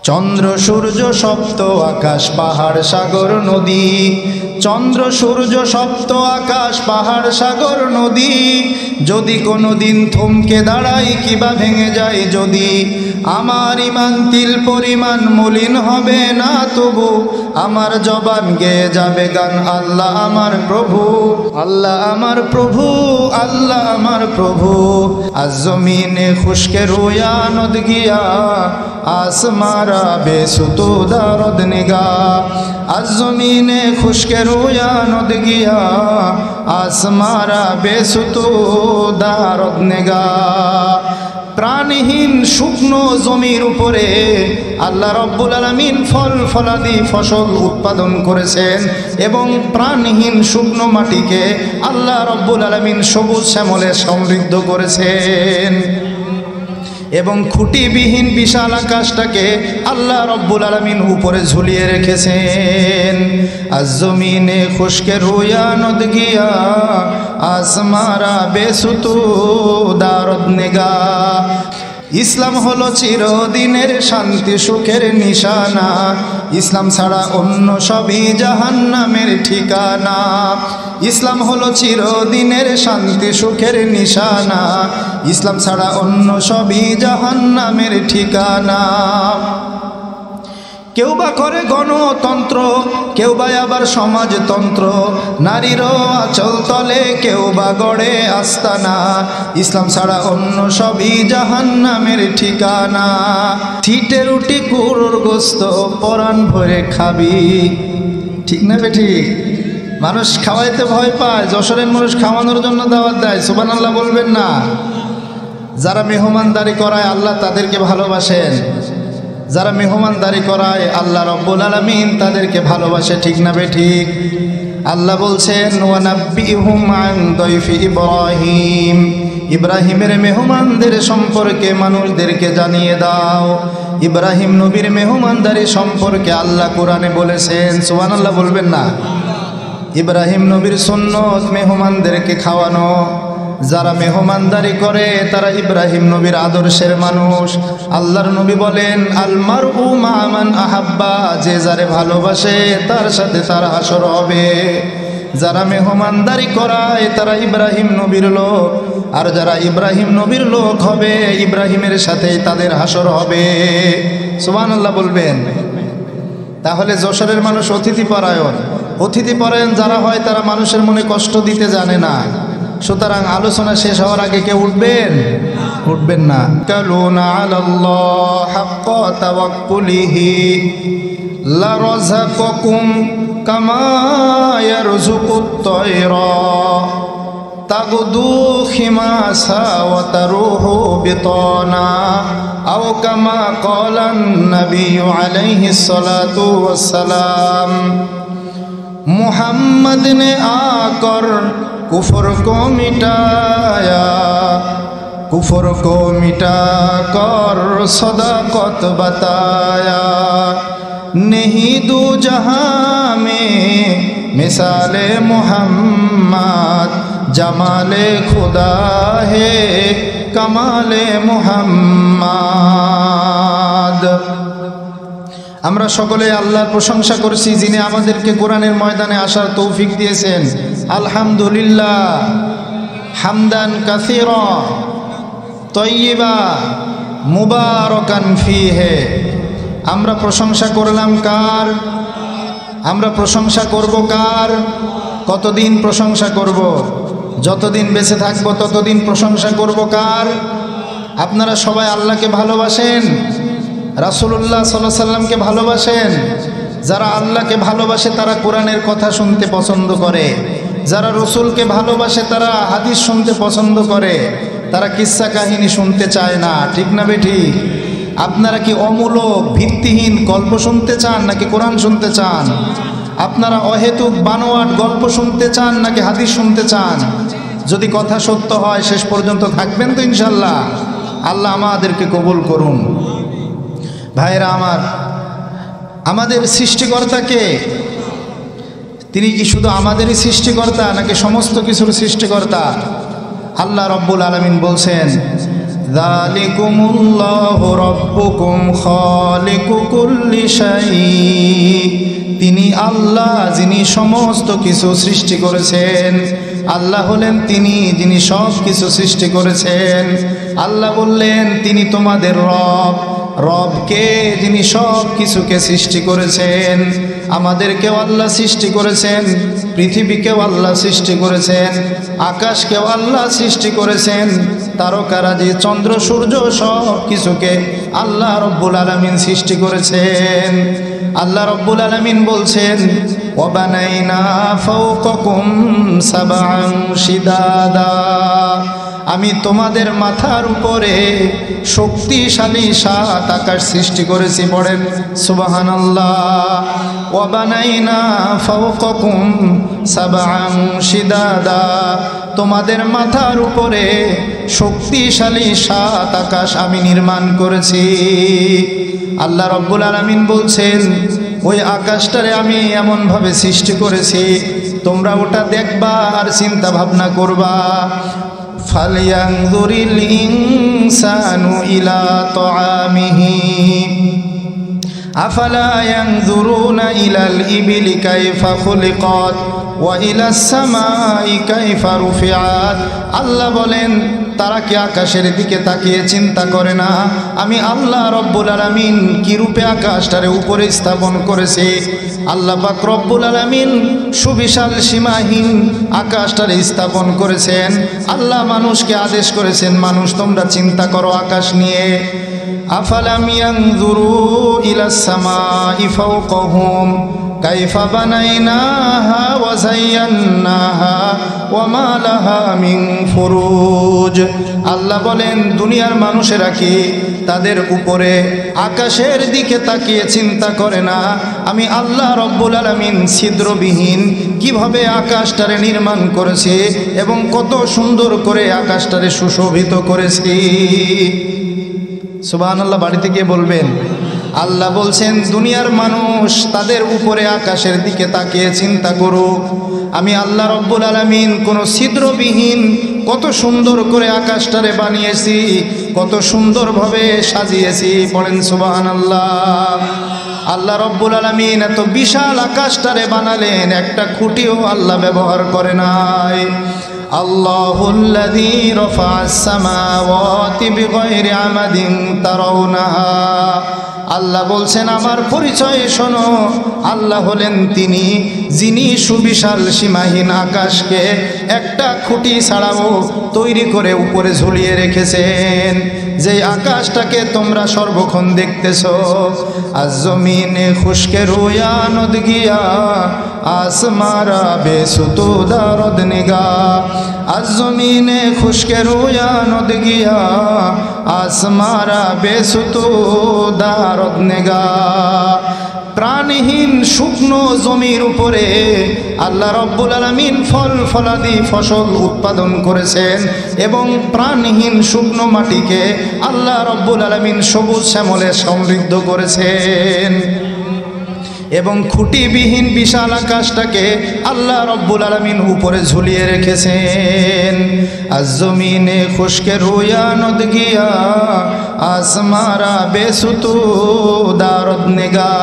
চন্দ্র সূর্য সপ্ত আকাশ পাহাড় সাগর নদী, চন্দ্র সূর্য সপ্ত আকাশ পাহাড় সাগর নদী, যদি কোনো দিন থমকে দাঁড়াই কিবা ভেঙে যায় যদি, আমার ইমান তিল পরিমাণ মলিন হবে না তবু, আমার জবান গেয়ে যাবে গান আল্লাহ আমার প্রভু, আল্লাহ আমার প্রভু, আল্লাহ আমার প্রভু। আজ জমিনে খুশকে রোয়া নদ গিয়া আসমারা বেসুতো দারদ নিগা, আজ জমিনে খুশকে রোয়া নদ গিয়া আসমারা বেসুতো দারদ নিগা। প্রাণহীন শুকনো জমির উপরে আল্লাহ রব্বুল আলামিন ফল ফলাদি ফসল উৎপাদন করেছেন এবং প্রাণহীন শুকনো মাটিকে আল্লাহ রব্বুল আলামিন সবুজ শ্যামলে সমৃদ্ধ করেছেন এবং খুঁটিবিহীন বিশাল আকাশটাকে আল্লাহ রব্বুল আলামিন উপরে ঝুলিয়ে রেখেছেন। আজ জমিনে খুশকে রোয়া নদ গিয়া আসমারা বেসুতু দারদ নিগা। ইসলাম হলো চিরদিনের শান্তি সুখের নিশানা, ইসলাম ছাড়া অন্য সবই জাহান্নামের ঠিকানা। ইসলাম হলো চিরদিনের শান্তি সুখের নিশানা, ইসলাম ছাড়া অন্য সবই জাহান্নামের ঠিকানা। কেউ বা করে গণতন্ত্র, কেউ বা আবার সমাজতন্ত্র, নারীরও আঁচল তলে কেউ বা গড়ে আস্তানা, ইসলাম ছাড়া অন্য সবই জাহান্নামের ঠিকানা। ঠিটে রুটি কুড়োর গোস্ত পরাণ ভরে খাবি, ঠিক না বেঠিক? মানুষ খাওয়াইতে ভয় পায়, যশোরের মানুষ খাওয়ানোর জন্য দাওয়াত দেয়, সুবহানাল্লাহ বলবেন না? যারা মেহমানদারি করায় আল্লাহ তাদেরকে ভালোবাসেন, যারা মেহমানদারি করায় আল্লাহ রব্বুল আলামিন তাদেরকে ভালোবাসে, ঠিক না বেঠিক? আল্লাহ বলছেন ওয়ানাব্বিহুম আন দাইফি ইব্রাহিম, ইব্রাহিমের মেহমানদের সম্পর্কে মানুষদেরকে জানিয়ে দাও। ইব্রাহিম নবীর মেহমানদারি সম্পর্কে আল্লাহ কোরআনে বলেছেন, সুবহানাল্লাহ বলবেন না? ইব্রাহিম নবীর সুন্নত মেহমানদেরকে খাওয়ানো, যারা মেহমানদারি করে তারা ইব্রাহিম নবীর আদর্শের মানুষ। আল্লাহর নবী বলেন আল মারউ মা মান আহাব্বা, যে যারে ভালোবাসে তার সাথে তার হাসর হবে। যারা মেহমানদারি করায় তারা ইব্রাহিম নবীর লোক, আর যারা ইব্রাহিম নবীর লোক হবে ইব্রাহিমের সাথেই তাদের হাসর হবে। সুবহানাল্লাহ বলবেন? তাহলে যশোরের মানুষ অতিথিপরায়ণ, অতিথিপরায়ণ যারা হয় তারা মানুষের মনে কষ্ট দিতে জানে না। সুতরাং আলোচনা শেষ হওয়ার আগে কেউ উঠবেন? উঠবেন না। কালুনা আলাল্লাহ হাক্কা তাওয়াক্কুলিহি লারাযাকাকুম কামা ইয়ারযুকুত তায়রা তাগদু খিমাসা ওয়া তারুহু বিতানা আও কামা ক্বালান নবিয়্যু আলাইহিস সালাতু ওয়াস সালাম। मुहम्मद ने आकर कुफर को मिटाया, कुफर को मिटा कर सदाकत बताया, नहीं दो जहां में मिसाले मुहम्मद, जमाले खुदा है कमाले मुहम्मद। আমরা সকলে আল্লাহর প্রশংসা করছি যিনি আমাদেরকে কোরআনের ময়দানে আসার তৌফিক দিয়েছেন। আলহামদুলিল্লাহ হামদান কাসীরা তাইয়্যিবা মুবারাকান ফীহি। আমরা প্রশংসা করলাম কার? আমরা প্রশংসা করব কার? কতদিন প্রশংসা করব? যতদিন বেঁচে থাকবো ততদিন প্রশংসা করব কার? আপনারা সবাই আল্লাহকে ভালোবাসেন, রাসূলুল্লাহ সাল্লাল্লাহু আলাইহি সাল্লামকে ভালোবাসেন। যারা আল্লাহকে ভালোবাসে তারা কোরআনের কথা শুনতে পছন্দ করে, যারা রসুলকে ভালোবাসে তারা হাদিস শুনতে পছন্দ করে, তারা কিচ্ছা কাহিনী শুনতে চায় না, ঠিক না বেঠি? আপনারা কি অমূলক ভিত্তিহীন গল্প শুনতে চান নাকি কোরআন শুনতে চান? আপনারা অহেতুক বানোয়াট গল্প শুনতে চান নাকি হাদিস শুনতে চান? যদি কথা সত্য হয় শেষ পর্যন্ত থাকবেন তো ইনশাল্লাহ। আল্লাহ আমাদেরকে কবুল করুন। ভাইরা আমার, আমাদের সৃষ্টিকর্তাকে, তিনি কি শুধু আমাদেরই সৃষ্টিকর্তা নাকি সমস্ত কিছুর সৃষ্টিকর্তা? আল্লাহ রব্বুল আলামিন বলছেন যালিকুমুল্লাহু রাব্বুকুম খালিকু কুল্লি শাই। তিনি আল্লাহ, যিনি সমস্ত কিছু সৃষ্টি করেছেন। আল্লাহ হলেন তিনি যিনি সব কিছু সৃষ্টি করেছেন। আল্লাহ বললেন তিনি তোমাদের রব। রবকে, যিনি সব কিছুকে সৃষ্টি করেছেন। আমাদেরকেও আল্লাহ সৃষ্টি করেছেন, পৃথিবীকেও আল্লাহ সৃষ্টি করেছেন, আকাশকেও আল্লাহ সৃষ্টি করেছেন, তারকারাজি, চন্দ্র সূর্য সব কিছুকে আল্লাহ রব্বুল আলামিন সৃষ্টি করেছেন। আল্লাহ রব্বুল আলামিন বলছেন ওয়াবানাইনা ফাওকাকুম সাবআন শিদাদা। আমি তোমাদের মাথার উপরে শক্তিশালী 7 আকাশ সৃষ্টি করেছি। পড়েন সুবহানাল্লাহ। ওয়াবানাইনা ফাওকাকুম সাবআন শিদাদা। তোমাদের মাথার উপরে শক্তিশালী 7 আকাশ আমি নির্মাণ করেছি। আল্লাহ রব্বুল আলামিন বলছেন ওই আকাশটারে আমি এমনভাবে সৃষ্টি করেছি, তোমরা ওটা দেখবা আর চিন্তা ভাবনা করবা। ফালয়ানজুরিল ইনসানু ইলা তাআমিহি আফালা ইয়ানজুরুনা ইলাল ইবিলি কাইফা খুলিকাত ওয়া ইলাস সামাই কাইফা রুফিআত। আল্লাহ বলেন তারা কি আকাশের দিকে তাকিয়ে চিন্তা করে না আমি আল্লাহ রব্বুল আলামিন কি রূপে আকাশটারে উপরে স্থাপন করেছি। আল্লাহ পাক রব্বুল আলামিন সুবিশাল সীমাহীন আকাশটারে স্থাপন করেছেন। আল্লাহ মানুষকে আদেশ করেছেন, মানুষ তোমরা চিন্তা করো আকাশ নিয়ে। আফালাম ইয়ানজুরু ইলাস সামাই ফাওকাহুম কাইফা বানাইনাহা ওয়া যায়্যানাহা ওয়া মা লাহা মিন ফুরুজ। আল্লাহ বলেন দুনিয়ার মানুষেরা কি তাদের উপরে আকাশের দিকে তাকিয়ে চিন্তা করে না আমি আল্লাহ রব্বুল আলামিন ছিদ্রবিহীন কিভাবে আকাশটারে নির্মাণ করেছি এবং কত সুন্দর করে আকাশটারে সুশোভিত করেছি। সুবহানাল্লাহ। বাড়িতে গিয়ে বলবেন। আল্লাহ বলছেন দুনিয়ার মানুষ তাদের উপরে আকাশের দিকে তাকিয়ে চিন্তা করুক আমি আল্লাহ রব্বুল আলামিন কোন ছিদ্রবিহীন কত সুন্দর করে আকাশটারে বানিয়েছি, কত সুন্দরভাবে সাজিয়েছি। পড়েন সুবহানাল্লাহ। আল্লাহ রব্বুল আলামিন এত বিশাল আকাশটারে বানালেন, একটা খুঁটিও আল্লাহ ব্যবহার করে নাই। আল্লাহুল্লাযী রাফা'আস সামাওয়াতি বিগাইরি আমাদিন তারাউনাহা। আল্লাহ বলছেন আমার পরিচয় শোনো, আল্লাহ হলেন তিনি যিনি সুবিশাল সীমাহীন আকাশকে একটা খুঁটি ছাড়াও তৈরি করে উপরে ঝুলিয়ে রেখেছেন। যে আকাশটাকে তোমরা সর্বক্ষণ দেখতেছো। আজ জমিনে খুশকে রোয়া নদ গিয়া আসমারা বেসুতো দারদ নিগা। আজ জমিনে খুশকে রোয়া নদ গিয়া আসমারা বেসুতো দারদ নিগা। প্রাণহীন শুকনো জমির উপরে আল্লাহ রব্বুল আলামিন ফল ফলাদি ফসল উৎপাদন করেছেন এবং প্রাণহীন শুকনো মাটিকে আল্লাহ রব্বুল আলামিন সবুজ শ্যামলে সমৃদ্ধ করেছেন এবং খুঁটিবিহীন বিশাল আকাশটাকে আল্লাহ রব্বুল আলামিন উপরে ঝুলিয়ে রেখেছেন। আজ জমিনে খুশকে রোয়া নদ গিয়া আসমারা বেসুতু দারদ নিগা।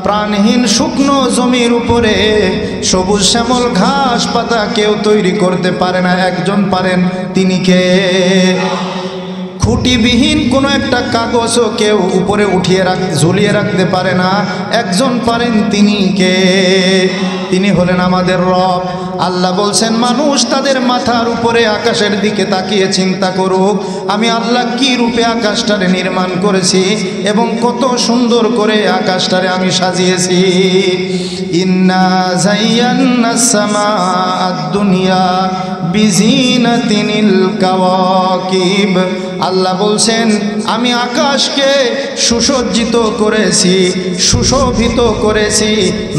প্রাণহীন শুকনো জমির উপরে সবুজ শ্যামল ঘাস পাতা কেউ তৈরি করতে পারে না, একজন পারেন, তিনি কে? খুঁটিবিহীন কোনো একটা কাগজও কেউ উপরে উঠিয়ে ঝুলিয়ে রাখতে পারে না, একজন পারেন, তিনি কে? তিনি হলেন আমাদের রব। আল্লাহ বলছেন মানুষ তাদের মাথার উপরে আকাশের দিকে তাকিয়ে চিন্তা করুক আমি আল্লাহ কি রূপে আকাশটারে নির্মাণ করেছি এবং কত সুন্দর করে আকাশটারে আমি সাজিয়েছি। ইন্না যায়্যানাস সামাআদ দুনিয়া বিজিনাতিনিল কাওয়াকিব। আল্লাহ বলছেন আমি আকাশকে সুসজ্জিত করেছি, সুশোভিত করেছি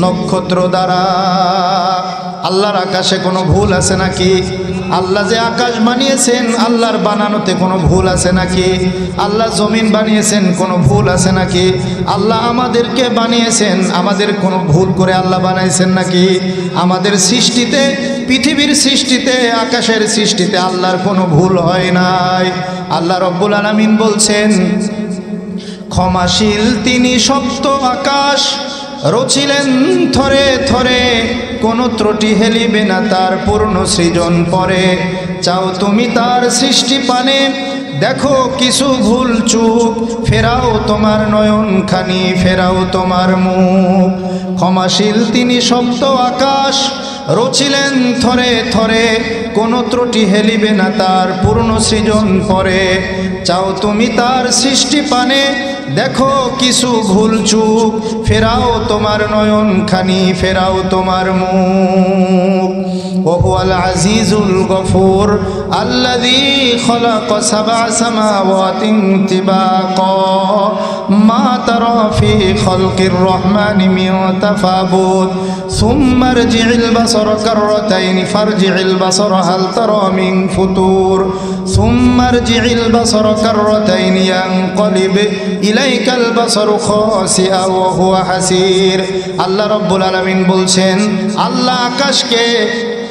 নক্ষত্র দ্বারা। আল্লাহর আকাশে কোনো ভুল আছে নাকি? আল্লাহ যে আকাশ বানিয়েছেন, আল্লাহর বানানোতে কোনো ভুল আছে নাকি? আল্লাহ জমিন বানিয়েছেন, কোনো ভুল আছে নাকি? আল্লাহ আমাদেরকে বানিয়েছেন, আমাদের কোনো ভুল করে আল্লাহ বানাইছেন নাকি? আমাদের সৃষ্টিতে, পৃথিবীর সৃষ্টিতে, আকাশের সৃষ্টিতে আল্লাহর কোনো ভুল হয় নাই। আল্লাহ রব্বুল আলামিন বলছেন, ক্ষমাশীল তিনি সপ্ত আকাশ রচিলেন থরে থরে, কোনো ত্রুটি হেলিবে না তার পূর্ণ সৃজন পরে। চাও তুমি তার সৃষ্টি পানে, দেখো কিছু ভুল চুক, ফেরাও তোমার নয়নখানি, ফেরাও তোমার মুখ। ক্ষমাশীল তিনি সপ্ত আকাশ রচিলেন থরে থরে, কোনো ত্রুটি হেলিবে না তার পূর্ণ সৃজন পরে। চাও তুমি তার সৃষ্টি পানে, দেখো কিছু ভুল চুক, ফেরাও তোমার নয়নখানি, ফেরাও তোমার মুখ। ওহুয়াল আজিজুল গফুর আল্লাযী খালাকা সাবআ সামাওয়াতিন তিবাকা, মা তারা ফী খালকির রহমানি মিন তাফাবুত, সুম্মা ইরজি'ল বাসারা কাররাতাইনি ফারজি'ল বাসারা হাল তারা মিন ফুতুর, সুম্মা ইরজি'ল বাসারা কাররাতাইনি ইয়ানকালিব ইলাইকাল বাসারু খাসিআ ওয়া হুয়া হাসির। আল্লাহ রাব্বুল আলামিন বলছেন, আল্লাহ আকাশকে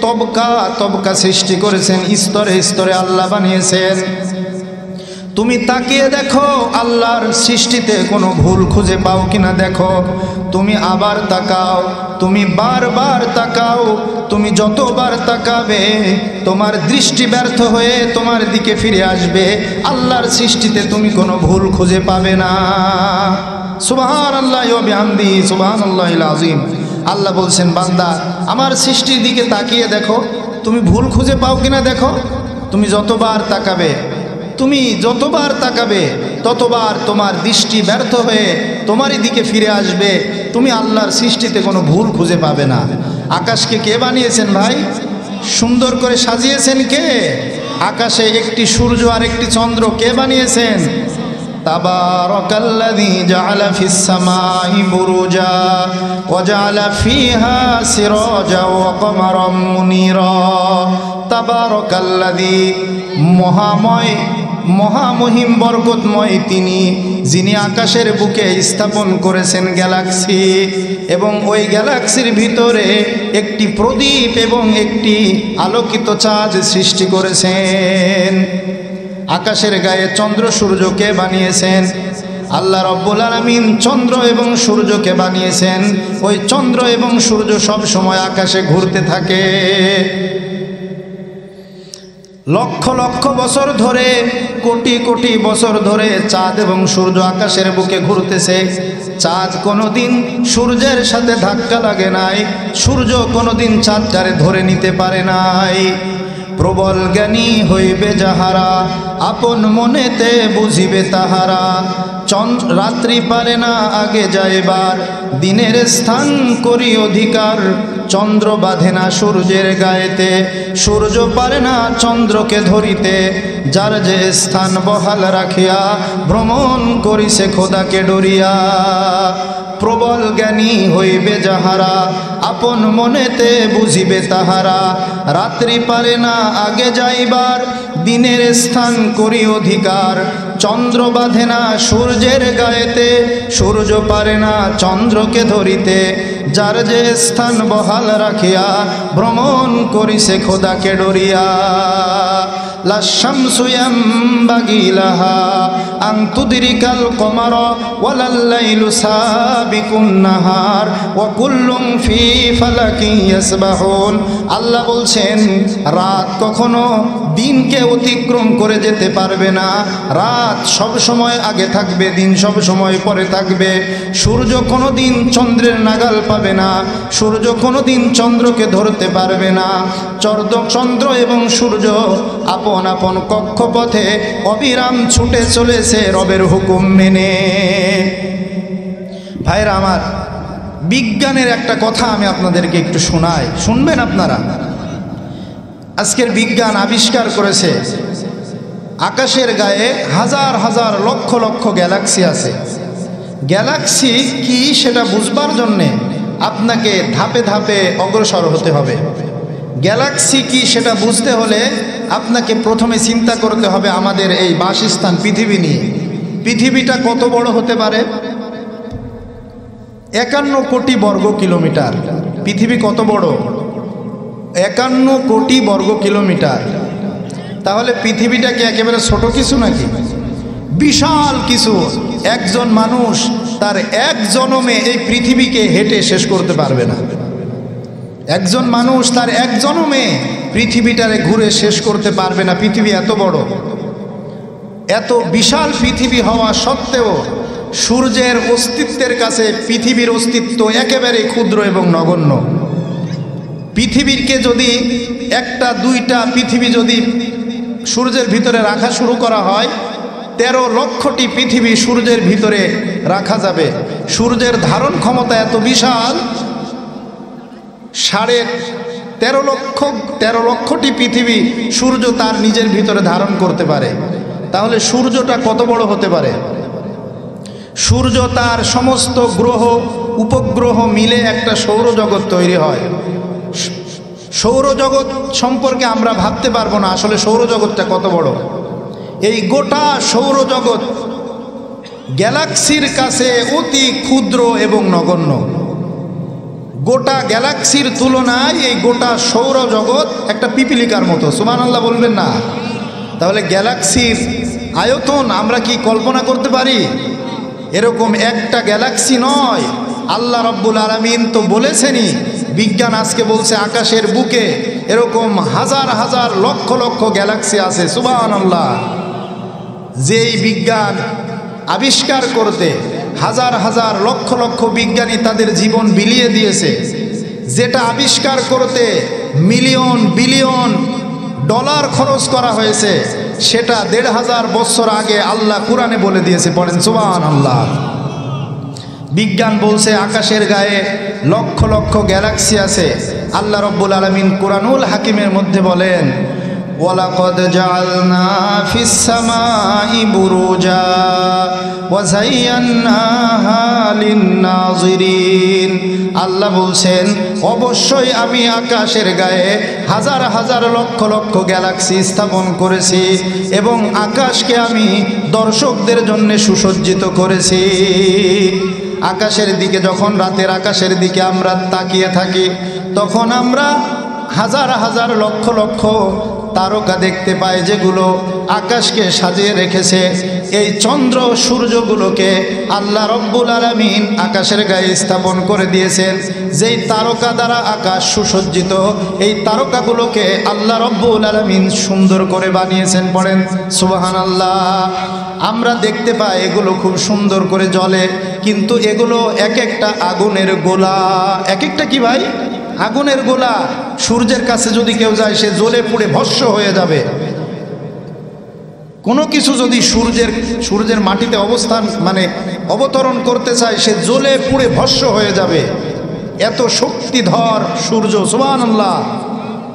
তবকা তবকা সৃষ্টি করেছেন, স্তরে স্তরে আল্লাহ বানিয়েছেন। তুমি তাকিয়ে দেখো আল্লাহর সৃষ্টিতে কোনো ভুল খুঁজে পাও কিনা দেখো। তুমি আবার তাকাও, তুমি বারবার তাকাও, তুমি যতবার তাকাবে তোমার দৃষ্টি ব্যর্থ হয়ে তোমার দিকে ফিরে আসবে। আল্লাহর সৃষ্টিতে তুমি কোনো ভুল খুঁজে পাবে না। সুবহানাল্লাহি ওয়া বিহামদিহি সুবহানাল্লাহিল আযীম। আল্লাহ বলছেন, বান্দা আমার সৃষ্টির দিকে তাকিয়ে দেখো, তুমি ভুল খুঁজে পাও কিনা দেখো। তুমি যতবার তাকাবে, তুমি যতবার তাকাবে ততবার তোমার দৃষ্টি ব্যর্থ হয়ে তোমারই দিকে ফিরে আসবে। তুমি আল্লাহর সৃষ্টিতে কোনো ভুল খুঁজে পাবে না। আকাশকে কে বানিয়েছেন ভাই? সুন্দর করে সাজিয়েছেন কে? আকাশে একটি সূর্য আর একটি চন্দ্র কে বানিয়েছেন? তাবারাকাল্লাযী জাআলা ফিস সামাই বুরুজা ওয়া জাআলা ফিহা সিরাজা ওয়া কমারাম মুনীরা। তাবারাকাল্লাযী, মহাময় মহামহিম বরকতময় তিনি, যিনি আকাশের বুকে স্থাপন করেছেন গ্যালাক্সি, এবং ওই গ্যালাক্সির ভিতরে একটি প্রদীপ এবং একটি আলোকিত চাঁদ সৃষ্টি করেছেন। আকাশের গায়ে চন্দ্র সূর্যকে বানিয়েছেন। আল্লাহ রব্বুল আলামিন চন্দ্র এবং সূর্যকে বানিয়েছেন। ওই চন্দ্র এবং সূর্য সব সময় আকাশে ঘুরতে থাকে। লক্ষ লক্ষ বছর ধরে, কোটি কোটি বছর ধরে চাঁদ এবং সূর্য আকাশের বুকে ঘুরতেছে। চাঁদ কোনোদিন সূর্যের সাথে ধাক্কা লাগে নাই, সূর্য কোনোদিন চাঁদটারে ধরে নিতে পারে নাই। প্রবল জ্ঞানী হইবে যাহারা, আপন মনেতে বুঝিবে তাহারা। রাত্রি পারে না আগে যাইবার, দিনের স্থান করি অধিকার। চন্দ্র বাঁধে না সূর্যের গায়েতে, সূর্য পারে না চন্দ্রকে ধরিতে। যার যে স্থান বহাল রাখিয়া, ভ্রমণ করিছে খোদাকে ডরিয়া। প্রবল জ্ঞানী হইবে যাহারা, আপন মনেতে বুঝিবে তাহারা। রাত্রি পারে না আগে যাইবার, দিনের স্থান করি অধিকার। চন্দ্র বাঁধে না সূর্যের গায়েতে, সূর্য পারে না চন্দ্রকে ধরিতে। যার যে স্থান বহাল রাখিয়া, ভ্রমণ করিছে খোদাকে ডরিয়া। লা শামসু ইয়ামবাগি লাহা আন তুদরিকাল কমারা ওয়ালাল লাইলু সাবিকুন নাহার ওয়া কুল্লুম ফি ফালাকিন ইয়াসবাহুন। আল্লাহ বলছেন, রাত কখনো দিনকে অতিক্রম করে যেতে পারবে না। রাত সব সময় আগে থাকবে, দিন সব সময় পরে থাকবে। সূর্য কোনো দিন চন্দ্রের নাগাল পাবে না, সূর্য কোনো দিন চন্দ্রকে ধরতে পারবে না। চন্দ্র এবং সূর্য আপন আপন কক্ষপথে অবিরাম ছুটে চলেছে রবের হুকুম মেনে। ভাইরা আমার, বিজ্ঞানের একটা কথা আমি আপনাদেরকে একটু শোনাই, শুনবেন আপনারা। আজকের বিজ্ঞান আবিষ্কার করেছে আকাশের গায়ে হাজার হাজার লক্ষ লক্ষ গ্যালাক্সি আছে। গ্যালাক্সি কি সেটা বুঝবার জন্যে আপনাকে ধাপে ধাপে অগ্রসর হতে হবে। গ্যালাক্সি কি সেটা বুঝতে হলে আপনাকে প্রথমে চিন্তা করতে হবে আমাদের এই বাসস্থান পৃথিবী নিয়ে। পৃথিবীটা কত বড় হতে পারে? 51 কোটি বর্গ কিলোমিটার। পৃথিবী কত বড়? 51 কোটি বর্গ কিলোমিটার। তাহলে পৃথিবীটা কি একেবারে ছোট কিছু নাকি? বিশাল কিছু। একজন মানুষ তার এক জনমে এই পৃথিবীকে হেঁটে শেষ করতে পারবে না। একজন মানুষ তার এক জনমে পৃথিবীটারে ঘুরে শেষ করতে পারবে না। পৃথিবী এত বড়, এত বিশাল পৃথিবী হওয়া সত্ত্বেও সূর্যের অস্তিত্বের কাছে পৃথিবীর অস্তিত্ব একেবারে ক্ষুদ্র এবং নগণ্য। পৃথিবীকে যদি একটা দুইটা পৃথিবী যদি সূর্যের ভিতরে রাখা শুরু করা হয়, 13 লক্ষটি পৃথিবী সূর্যের ভিতরে রাখা যাবে। সূর্যের ধারণ ক্ষমতা এত বিশাল, 13.5 লক্ষটি পৃথিবী সূর্য তার নিজের ভিতরে ধারণ করতে পারে। তাহলে সূর্যটা কত বড় হতে পারে? সূর্য তার সমস্ত গ্রহ উপগ্রহ মিলে একটা সৌরজগৎ তৈরি হয়। সৌরজগৎ সম্পর্কে আমরা ভাবতে পারবো না আসলে সৌরজগৎটা কত বড়। এই গোটা সৌরজগৎ গ্যালাক্সির কাছে অতি ক্ষুদ্র এবং নগণ্য। গোটা গ্যালাক্সির তুলনায় এই গোটা সৌরজগৎ একটা পিপিলিকার মতো। সুবহানাল্লাহ বলবেন না? তাহলে গ্যালাক্সির আয়তন আমরা কি কল্পনা করতে পারি? এরকম একটা গ্যালাক্সি নয়, আল্লাহ রাব্বুল আলামিন তো বলেছেনই। বিজ্ঞান আজকে বলছে আকাশের বুকে এরকম হাজার হাজার লক্ষ লক্ষ গ্যালাক্সি আছে। সুবহানাল্লাহ। যেই বিজ্ঞান আবিষ্কার করতে হাজার হাজার লক্ষ লক্ষ বিজ্ঞানী তাদের জীবন বিলিয়ে দিয়েছে, যেটা আবিষ্কার করতে মিলিয়ন বিলিয়ন ডলার খরচ করা হয়েছে, সেটা 1500 বছর আগে আল্লাহ কুরআনে বলে দিয়েছে। পড়েন সুবহানাল্লাহ। বিজ্ঞান বলছে আকাশের গায়ে লক্ষ লক্ষ গ্যালাক্সি আছে। আল্লাহ রাব্বুল আলামিন কুরআনুল হাকিমের মধ্যে বলেন, ওয়ালাকাদ জাআলনা ফিস সামাই বুরুজা ওয়া যায়্যানাহা লিন-নাযিরিন। আল্লাহ বলছেন অবশ্যই আমি আকাশের গায়ে হাজার হাজার লক্ষ লক্ষ গ্যালাক্সি স্থাপন করেছি এবং আকাশকে আমি দর্শকদের জন্য সুসজ্জিত করেছি। আকাশের দিকে যখন রাতের আকাশের দিকে আমরা তাকিয়ে থাকি, তখন আমরা হাজার হাজার লক্ষ লক্ষ তারকা দেখতে পাই, যেগুলো আকাশকে সাজিয়ে রেখেছে। এই চন্দ্র সূর্যগুলোকে আল্লাহ রব্বুল আলামিন আকাশের গায়ে স্থাপন করে দিয়েছেন। যেই তারকা দ্বারা আকাশ সুসজ্জিত, এই তারকাগুলোকে আল্লাহ রব্বুল আলামিন সুন্দর করে বানিয়েছেন। পড়েন সুবহানাল্লাহ। আমরা দেখতে পাই এগুলো খুব সুন্দর করে জ্বলে, কিন্তু এগুলো এক একটা আগুনের গোলা। এক একটা কি ভাই? আগুনের গোলা। সূর্যের কাছে যদি কেউ যায় সে জ্বলে পুড়ে ভস্ম হয়ে যাবে। কোনো কিছু যদি সূর্যের মাটিতে অবতরণ করতে চায়, সে জ্বলে পুড়ে ভস্ম হয়ে যাবে। এত শক্তিধর সূর্য। সুবহানাল্লাহ।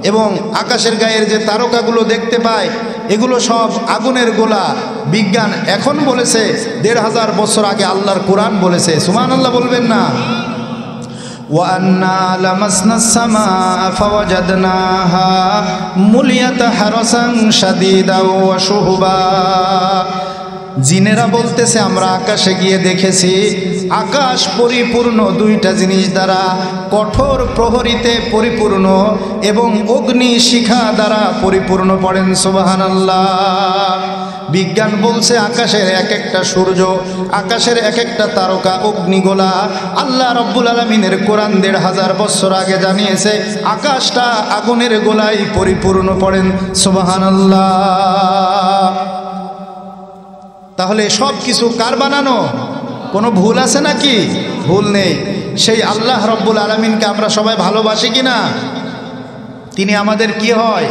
এবং আকাশের গায়ের যে তারকাগুলো দেখতে পায়, এগুলো সব আগুনের গোলা। বিজ্ঞান এখন বলেছে 1500 বছর আগে আল্লাহর কোরআন বলেছে। সুবহানাল্লাহ বলবেন না? وَأَنَّا لَمَسْنَا السَّمَاءَ فَوَجَدْنَاهَا مُلِيَتْ حَرَسًا شَدِيدًا وَشُهُبًا। জিনেরা বলতেছে আমরা আকাশে গিয়ে দেখেছি আকাশ পরিপূর্ণ দুইটা জিনিস দ্বারা, কঠোর প্রহরীতে পরিপূর্ণ এবং অগ্নি শিখা দ্বারা পরিপূর্ণ। পড়েন সুবহানাল্লাহ। বিজ্ঞান বলছে আকাশের এক একটা সূর্য, আকাশের এক একটা তারকা অগ্নিগোলা। আল্লাহ রব্বুল আলামিনের কোরআন 1500 বছর আগে জানিয়েছে আকাশটা আগুনের গোলায় পরিপূর্ণ। পড়েন সুবহানাল্লাহ। তাহলে সব কিছু কার বানানো? কোনো ভুল আছে নাকি? ভুল নেই। সেই আল্লাহ রব্বুল আলামিনকে আমরা সবাই ভালোবাসি কিনা? তিনি আমাদের কি হয়?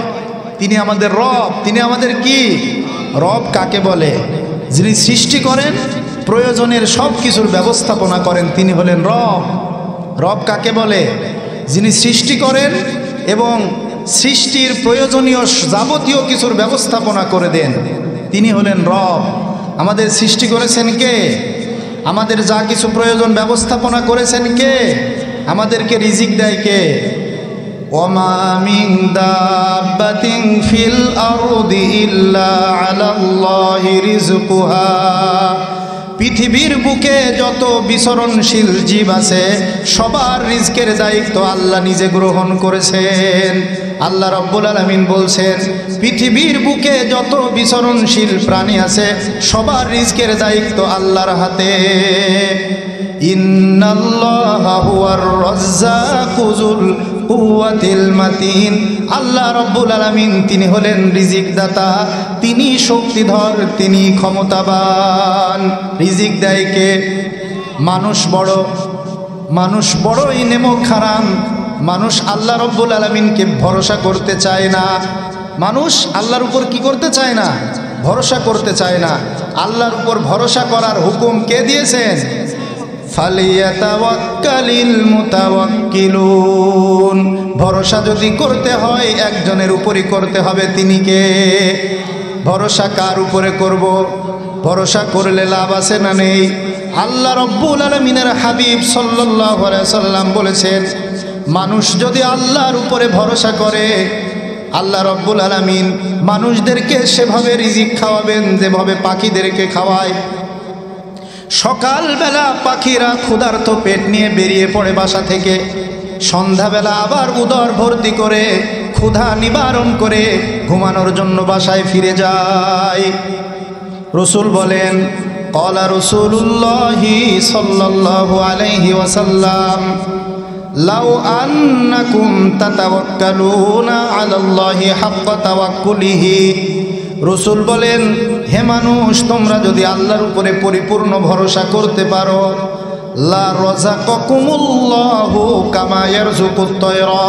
তিনি আমাদের রব। তিনি আমাদের কি? রব কাকে বলে? যিনি সৃষ্টি করেন, প্রয়োজনের সব কিছুর ব্যবস্থাপনা করেন, তিনি হলেন রব। রব কাকে বলে? যিনি সৃষ্টি করেন এবং সৃষ্টির প্রয়োজনীয় যাবতীয় কিছুর ব্যবস্থাপনা করে দেন, তিনি হলেন রব। আমাদের সৃষ্টি করেছেন কে? আমাদের যা কিছু প্রয়োজন ব্যবস্থাপনা করেছেন কে? আমাদেরকে রিজিক দেয় কে? ওমা মিন দাব্বাতিন ফিল আরদি ইল্লা আলাল্লাহি রিজকুহা। পৃথিবীর বুকে যত বিচরণশীল জীব আছে সবার রিজকের দায়িত্ব আল্লাহ নিজে গ্রহণ করেছেন। আল্লাহ রাব্বুল আলামিন বলছেন, পৃথিবীর বুকে যত বিচরণশীল প্রাণী আছে সবার রিজকের দায়িত্ব আল্লাহর হাতে। ইন্নাল্লাহা হুয়ার রাজ্জাকু যুল কুওয়াতিল মাতিন। আল্লাহ রাব্বুল আলামিন তিনি হলেন রিজিক দাতা, তিনি শক্তিধর, তিনি ক্ষমতাবান। রিজিক দেয় কে? মানুষ বড়ই নেমক হারাম। মানুষ আল্লাহ রাব্বুল আলামিনকে ভরসা করতে চায় না। মানুষ আল্লাহর উপর কি করতে চায় না? ভরসা করতে চায় না। আল্লাহর উপর ভরসা করার হুকুম কে দিয়েছেন? ফালিয়াতাওয়াক্কালিল মুতাওয়াক্কিলুন। ভরসা যদি করতে হয় একজনের উপরই করতে হবে, তিনি কে? ভরসা কার উপরে করব? ভরসা করলে লাভ আছে না নেই? আল্লাহ রাব্বুল আলামিনের হাবিব সাল্লাল্লাহু আলাইহি সাল্লাম বলেছেন, মানুষ যদি আল্লাহর উপরে ভরসা করে আল্লাহ রাব্বুল আলামিন মানুষদেরকে সেভাবে রিজিক খাওয়াবেন যেভাবে পাখিদেরকে খাওয়ায়। সকালবেলা পাখিরা ক্ষুধার্ত পেট নিয়ে বেরিয়ে পড়ে বাসা থেকে, সন্ধ্যাবেলা আবার উদর ভর্তি করে ক্ষুধা নিবারণ করে ঘুমানোর জন্য বাসায় ফিরে যায়। রাসূল বলেন, ক্বালা রাসূলুল্লাহি সাল্লাল্লাহু আলাইহি ওয়াসাল্লাম, লাউ আন্নাকুম তাতাওয়াক্কালুনা আলাল্লাহি হাক্কা তাওয়াক্কুলিহি। রাসূল বলেন, হে মানুষ, তোমরা যদি আল্লাহর উপরে পরিপূর্ণ ভরসা করতে পারো, লা রাযাকাকুমুল্লাহু কামা ইয়ারযুকুত তায়রা।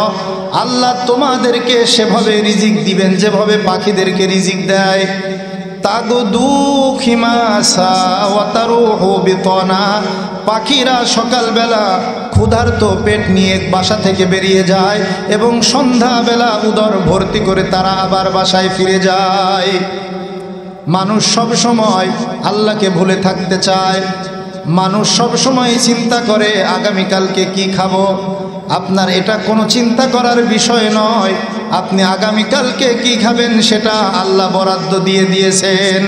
আল্লাহ তোমাদেরকে সেভাবে রিজিক দিবেন যেভাবে পাখিদেরকে রিজিক দেয়। তাগদু খিমাসা ওয়া তারুহু বিতানা। পাখিরা সকালবেলা ক্ষুধার্ত পেট নিয়ে বাসা থেকে বেরিয়ে যায় এবং সন্ধ্যাবেলা উদর ভর্তি করে তারা আবার বাসায় ফিরে যায়। মানুষ সব সময় আল্লাহকে ভুলে থাকতে চায়। মানুষ সব সময় চিন্তা করে আগামীকালকে কি খাবো। আপনার এটা কোনো চিন্তা করার বিষয় নয়। আপনি আগামীকালকে কি খাবেন সেটা আল্লাহ বরাদ্দ দিয়ে দিয়েছেন।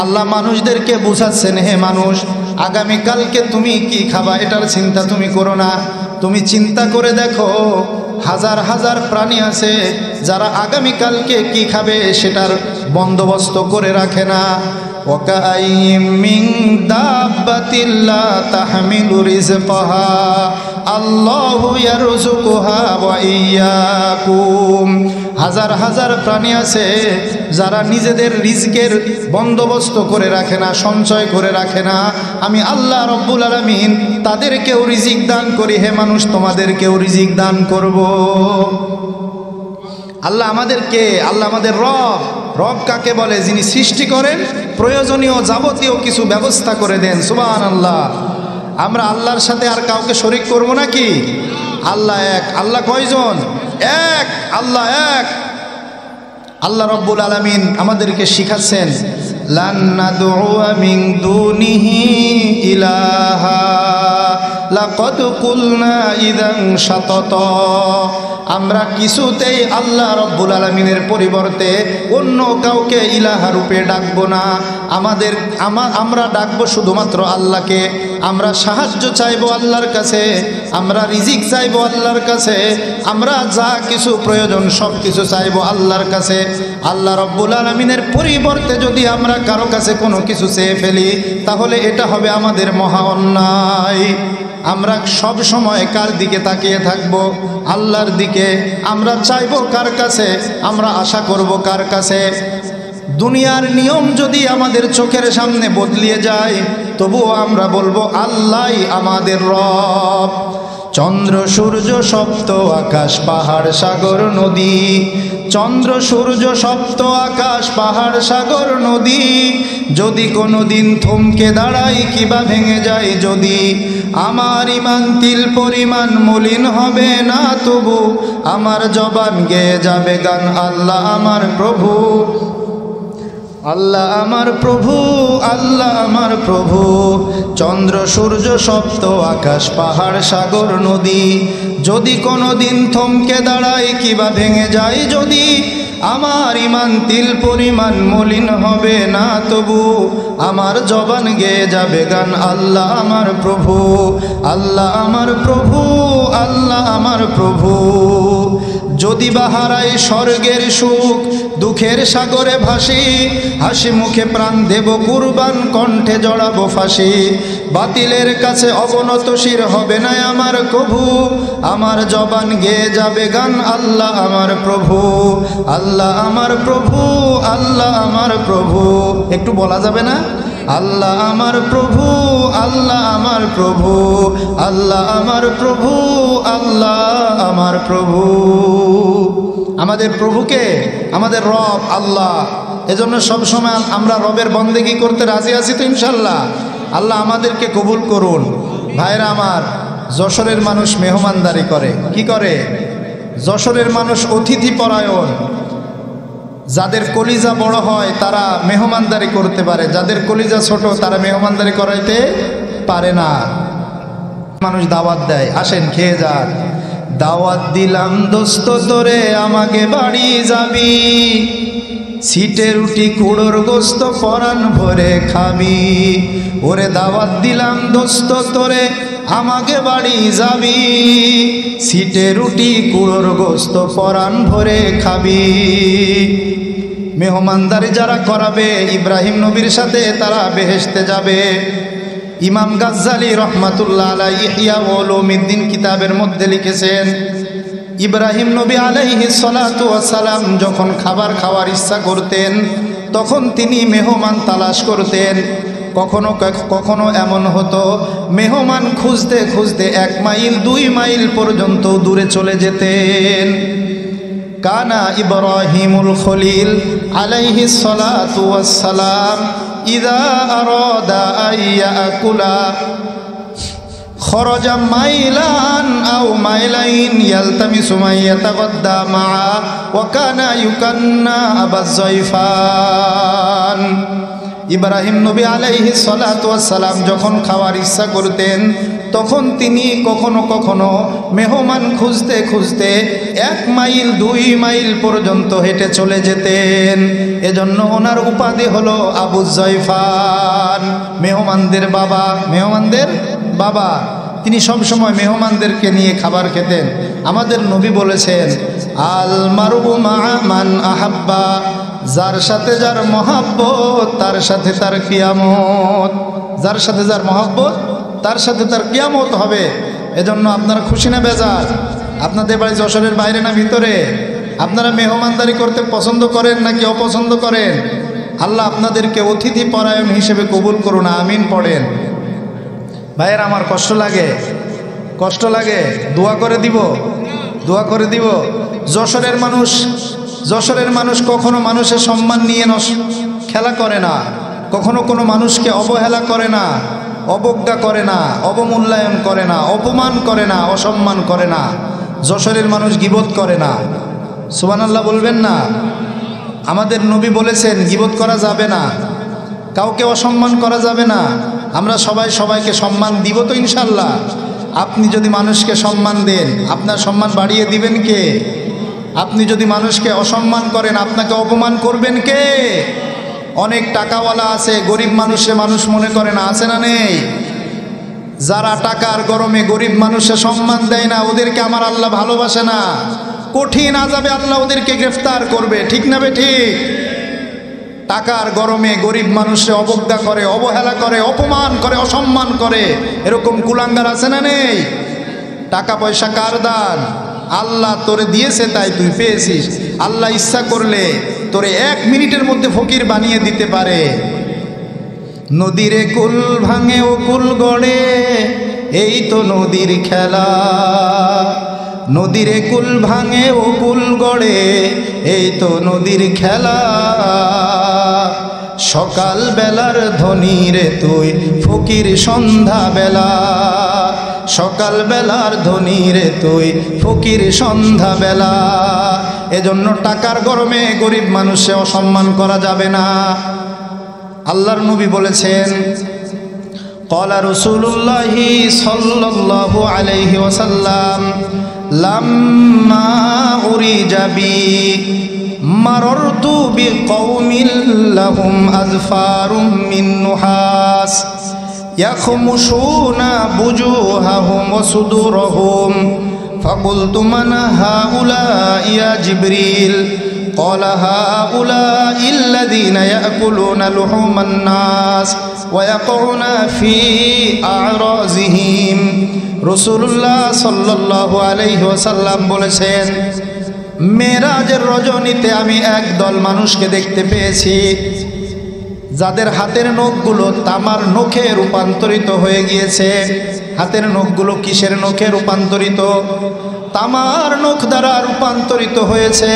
আল্লাহ মানুষদেরকে বুঝাচ্ছেন, হে মানুষ, আগামীকালকে তুমি কি খাবা এটার চিন্তা তুমি করো না। তুমি চিন্তা করে দেখো, হাজার হাজার প্রাণী আছে যারা আগামীকালকে কি খাবে সেটার বন্দোবস্ত করে রাখে না। ওয়াকাইয়িম মিন দাব্বাতিন লা তাহমিলু রিজকাহা আল্লাহু ইয়ারযুকুহা ওয়া ইয়্যাকুম। হাজার হাজার প্রাণী আছে যারা নিজেদের রিজকের বন্দোবস্ত করে রাখে না, সঞ্চয় করে রাখে না। আমি আল্লাহ রাব্বুল আলামিন তাদেরকেও রিজিক দান করি। হে মানুষ, তোমাদেরকেও রিজিক দান করব। আল্লাহ আমাদেরকে, আল্লাহ আমাদের রব। রব কাকে বলে? যিনি সৃষ্টি করেন, প্রয়োজনীয় যাবতীয় কিছু ব্যবস্থা করে দেন। সুবহানাল্লাহ। আমরা আল্লাহর সাথে আর কাউকে শরীক করব নাকি? আল্লাহ এক। আল্লাহ কয়জন? এক। আল্লাহ এক। আল্লাহ রাব্বুল আলামিন আমাদেরকে শিখাচ্ছেন, লান নাদউয়া মিন দুনিহি ইলাহা লাকাদ কুলনা ইযান শাতাতা। আমরা কিছুতেই আল্লাহ রাব্বুল আলামিনের পরিবর্তে অন্য কাউকে ইলাহা রূপে ডাকবো না। আমরা ডাকবো শুধুমাত্র আল্লাহকে। আমরা সাহায্য চাইবো আল্লাহর কাছে, আমরা রিজিক চাইবো আল্লাহর কাছে, আমরা যা কিছু প্রয়োজন সব কিছু চাইবো আল্লাহর কাছে। আল্লাহ রাব্বুল আলামিনের পরিবর্তে যদি আমরা কারো কাছে কোনো কিছু চেয়ে ফেলি তাহলে এটা হবে আমাদের মহা অন্যায়। আমরা সব সময় কার দিকে তাকিয়ে থাকব? আল্লাহর দিকে। আমরা চাইবো কার কাছে? আমরা আশা করব কার কাছে? দুনিয়ার নিয়ম যদি আমাদের চোখের সামনে বদলিয়ে যায় তবুও আমরা বলবো আল্লাহই আমাদের রব। চন্দ্র সূর্য সপ্ত আকাশ পাহাড় সাগর নদী, চন্দ্র সূর্য সপ্ত আকাশ পাহাড় সাগর নদী, যদি কোনো দিন থমকে দাঁড়াই কিবা ভেঙে যায় যদি, আমার ইমান তিল পরিমাণ মলিন হবে না তবু, আমার জবান গেয়ে যাবে গান আল্লাহ আমার প্রভু। আল্লাহ আমার প্রভু, আল্লাহ আমার প্রভু। চন্দ্র সূর্য সপ্ত আকাশ পাহাড় সাগর নদী যদি কোনোদিন থমকে দাঁড়ায় কিবা ভেঙে যায় যদি, আমার ইমান তিল পরিমাণ মলিন হবে না তবু আমার জবান গেয়ে যাবে গান আল্লাহ আমার প্রভু, আল্লাহ আমার প্রভু, আল্লাহ আমার প্রভু। যদি বা হারাই স্বর্গের সুখ দুঃখের সাগরে ভাসি, হাসি মুখে প্রাণ দেব কুরবান কণ্ঠে জড়াবো ফাঁসি। বাতিলের কাছে অবনত শির হবে না আমার কভু, আমার জবান গেয়ে যাবে গান আল্লাহ আমার প্রভু, আল্লাহ আমার প্রভু, আল্লাহ আমার প্রভু। একটু বলা যাবে না? আল্লাহ আমার প্রভু, আল্লাহ আমার প্রভু, আল্লাহ আমার প্রভু, আল্লাহ আমার প্রভু। আমাদের প্রভুকে আমাদের রব আল্লাহ, এজন্য সবসময় আমরা রবের বন্দেগী করতে রাজি আছি তো ইনশাল্লাহ। আল্লাহ আমাদেরকে কবুল করুন। ভাইরা আমার, যশোরের মানুষ মেহমানদারি করে। কি করে? যশোরের মানুষ অতিথি পরায়ণ। যাদের কলিজা বড় হয় তারা মেহমানদারি করতে পারে, যাদের কলিজা ছোট তারা মেহমানদারি করাইতে পারে না। মানুষ দাওয়াত দেয়, আসেন খেয়ে যান। দাওয়াত দিলাম দোস্ত তোরে আমাকে বাড়ি যাবি, সিটে রুটি কুড়োর গোস্ত পরাণ ভরে খাবি। ওরে দাওয়াত দিলাম দোস্ত তোরে আমাকে বাড়ি যাবি, সিটে রুটি কুড়োর গোস্ত পরাণ ভরে খাবি। মেহমানদারি যারা করাবে ইব্রাহিম নবীর সাথে তারা বেহেশতে যাবে। ইমাম গাজ্জালি রহমাতুল্লাহ আলাইহি ইহয়া উলুমিদ্দিন কিতাবের মধ্যে লিখেছেন, ইব্রাহিম নবী আলাইহিস সালাতু ওয়াস সালাম যখন খাবার খাওয়ার ইচ্ছা করতেন তখন তিনি মেহমান তালাশ করতেন। কখনো কখনো এমন হতো মেহমান খুঁজতে খুঁজতে 1 মাইল 2 মাইল পর্যন্ত দূরে চলে যেতেন। কানা ইব্রাহিমুল খলিল আলাইহিস সালাতু ওয়াস সালাম ইযা আরাদা আইয়াকুলা খরজা মাইলান আও মাইলাইন ইয়ালতামিসু মান ইয়াতাগাদ্দা মা ওয়া কানা ইউকান্না আবাজ যায়ফান। ইব্রাহিম নবী আলাইহিস সালাতু ওয়াস সালাম যখন খাওয়ার ইচ্ছা করতেন তখন তিনি কখনো কখনো মেহমান খুঁজতে খুঁজতে 1 মাইল 2 মাইল পর্যন্ত হেঁটে চলে যেতেন। এজন্য ওনার উপাধি হলো আবু যায়ফান, মেহমানদের বাবা, মেহমানদের বাবা। তিনি সবসময় মেহমানদেরকে নিয়ে খাবার খেতেন। আমাদের নবী বলেছেন, আল মারু মা মান আহাব্বা, যার সাথে যার মহাব্বত তার সাথে তার কিয়ামত, যার সাথে যার মহাব্বত তার সাথে তার কিয়ামত হবে। এজন্য আপনারা খুশি না বেজার? আপনাদের বাড়ি যশোরের বাইরে না ভিতরে? আপনারা মেহমানদারি করতে পছন্দ করেন নাকি অপছন্দ করেন? আল্লাহ আপনাদেরকে অতিথি পরায়ণ হিসেবে কবুল করুন, আমিন পড়েন। ভাইয়ের আমার কষ্ট লাগে, কষ্ট লাগে, দোয়া করে দিব, দোয়া করে দিব। যশোরের মানুষ, যশোরের মানুষ কখনো মানুষের সম্মান নিয়ে খেলা করে না, কখনো কোনো মানুষকে অবহেলা করে না, অবজ্ঞা করে না, অবমূল্যায়ন করে না, অপমান করে না, অসম্মান করে না। যশোরের মানুষ গীবত করে না। সুবহানাল্লাহ বলবেন না? আমাদের নবী বলেছেন গীবত করা যাবে না, কাউকে অসম্মান করা যাবে না। আমরা সবাই সবাইকে সম্মান দিব তো ইনশাল্লাহ। আপনি যদি মানুষকে সম্মান দেন আপনার সম্মান বাড়িয়ে দিবেন কে? আপনি যদি মানুষকে অসম্মান করেন আপনাকে অপমান করবেন কে? অনেক টাকাওয়ালা আছে, গরিব মানুষে মানুষ মনে করে না, আছে না নেই? যারা টাকার গরমে গরিব মানুষে সম্মান দেয় না ওদেরকে আমার আল্লাহ ভালোবাসে না। কঠিন আযাবে আল্লাহ ওদেরকে গ্রেফতার করবে, ঠিক না বে ঠিক? টাকার গরমে গরিব মানুষে অবজ্ঞা করে, অবহেলা করে, অপমান করে, অসম্মান করে, এরকম কুলাঙ্গার আছে না নেই? টাকা পয়সা কার দান? আল্লাহ তোরে দিয়েছে তাই তুই পেয়েছিস। আল্লাহ ইচ্ছা করলে তোরে 1 মিনিটের মধ্যে ফকির বানিয়ে দিতে পারে। নদীরে কুল ভাঙে ও কুল গড়ে, এই তো নদীর খেলা। নদীরে কুল ভাঙে ও কুল গড়ে, এই তো নদীর খেলা। সকাল বেলার ধনী রে তুই ফকির সন্ধ্যা বেলা, সকাল বেলার ধনী রে তুই ফকির সন্ধ্যা বেলা। এজন্য টাকার গরমে গরিব মানুষে অসম্মান করা যাবে না। আল্লাহর নবী বলেছেন, ক্বালা রাসূলুল্লাহি সাল্লাল্লাহু আলাইহি ওয়াসাল্লাম, লাম্মা উরিজা বি মাররতু বিকওমিন লাহুম আযফারুম মিন নুহাস ইয়াখমুশুনা বুজুহাহুম ওয়া সুদুরহুম ফাকুলতু মান হাউলাই ইয়া জিবরিল ক্বালা হাউলাই আল্লাযীনা ইয়াকুলুনা লুহুমান নাস ওয়া ইয়াকুনা ফি আ'রাযিহিম। রাসূলুল্লাহ সাল্লাল্লাহু আলাইহি ওয়াসাল্লাম বলেছেন, মেরাজের রজনীতে আমি একদল মানুষকে দেখতে পেয়েছি যাদের হাতের নখগুলো তামার নখে রূপান্তরিত হয়ে গিয়েছে। হাতের নখগুলো কিসের নখে রূপান্তরিত? তামার নখ দ্বারা রূপান্তরিত হয়েছে।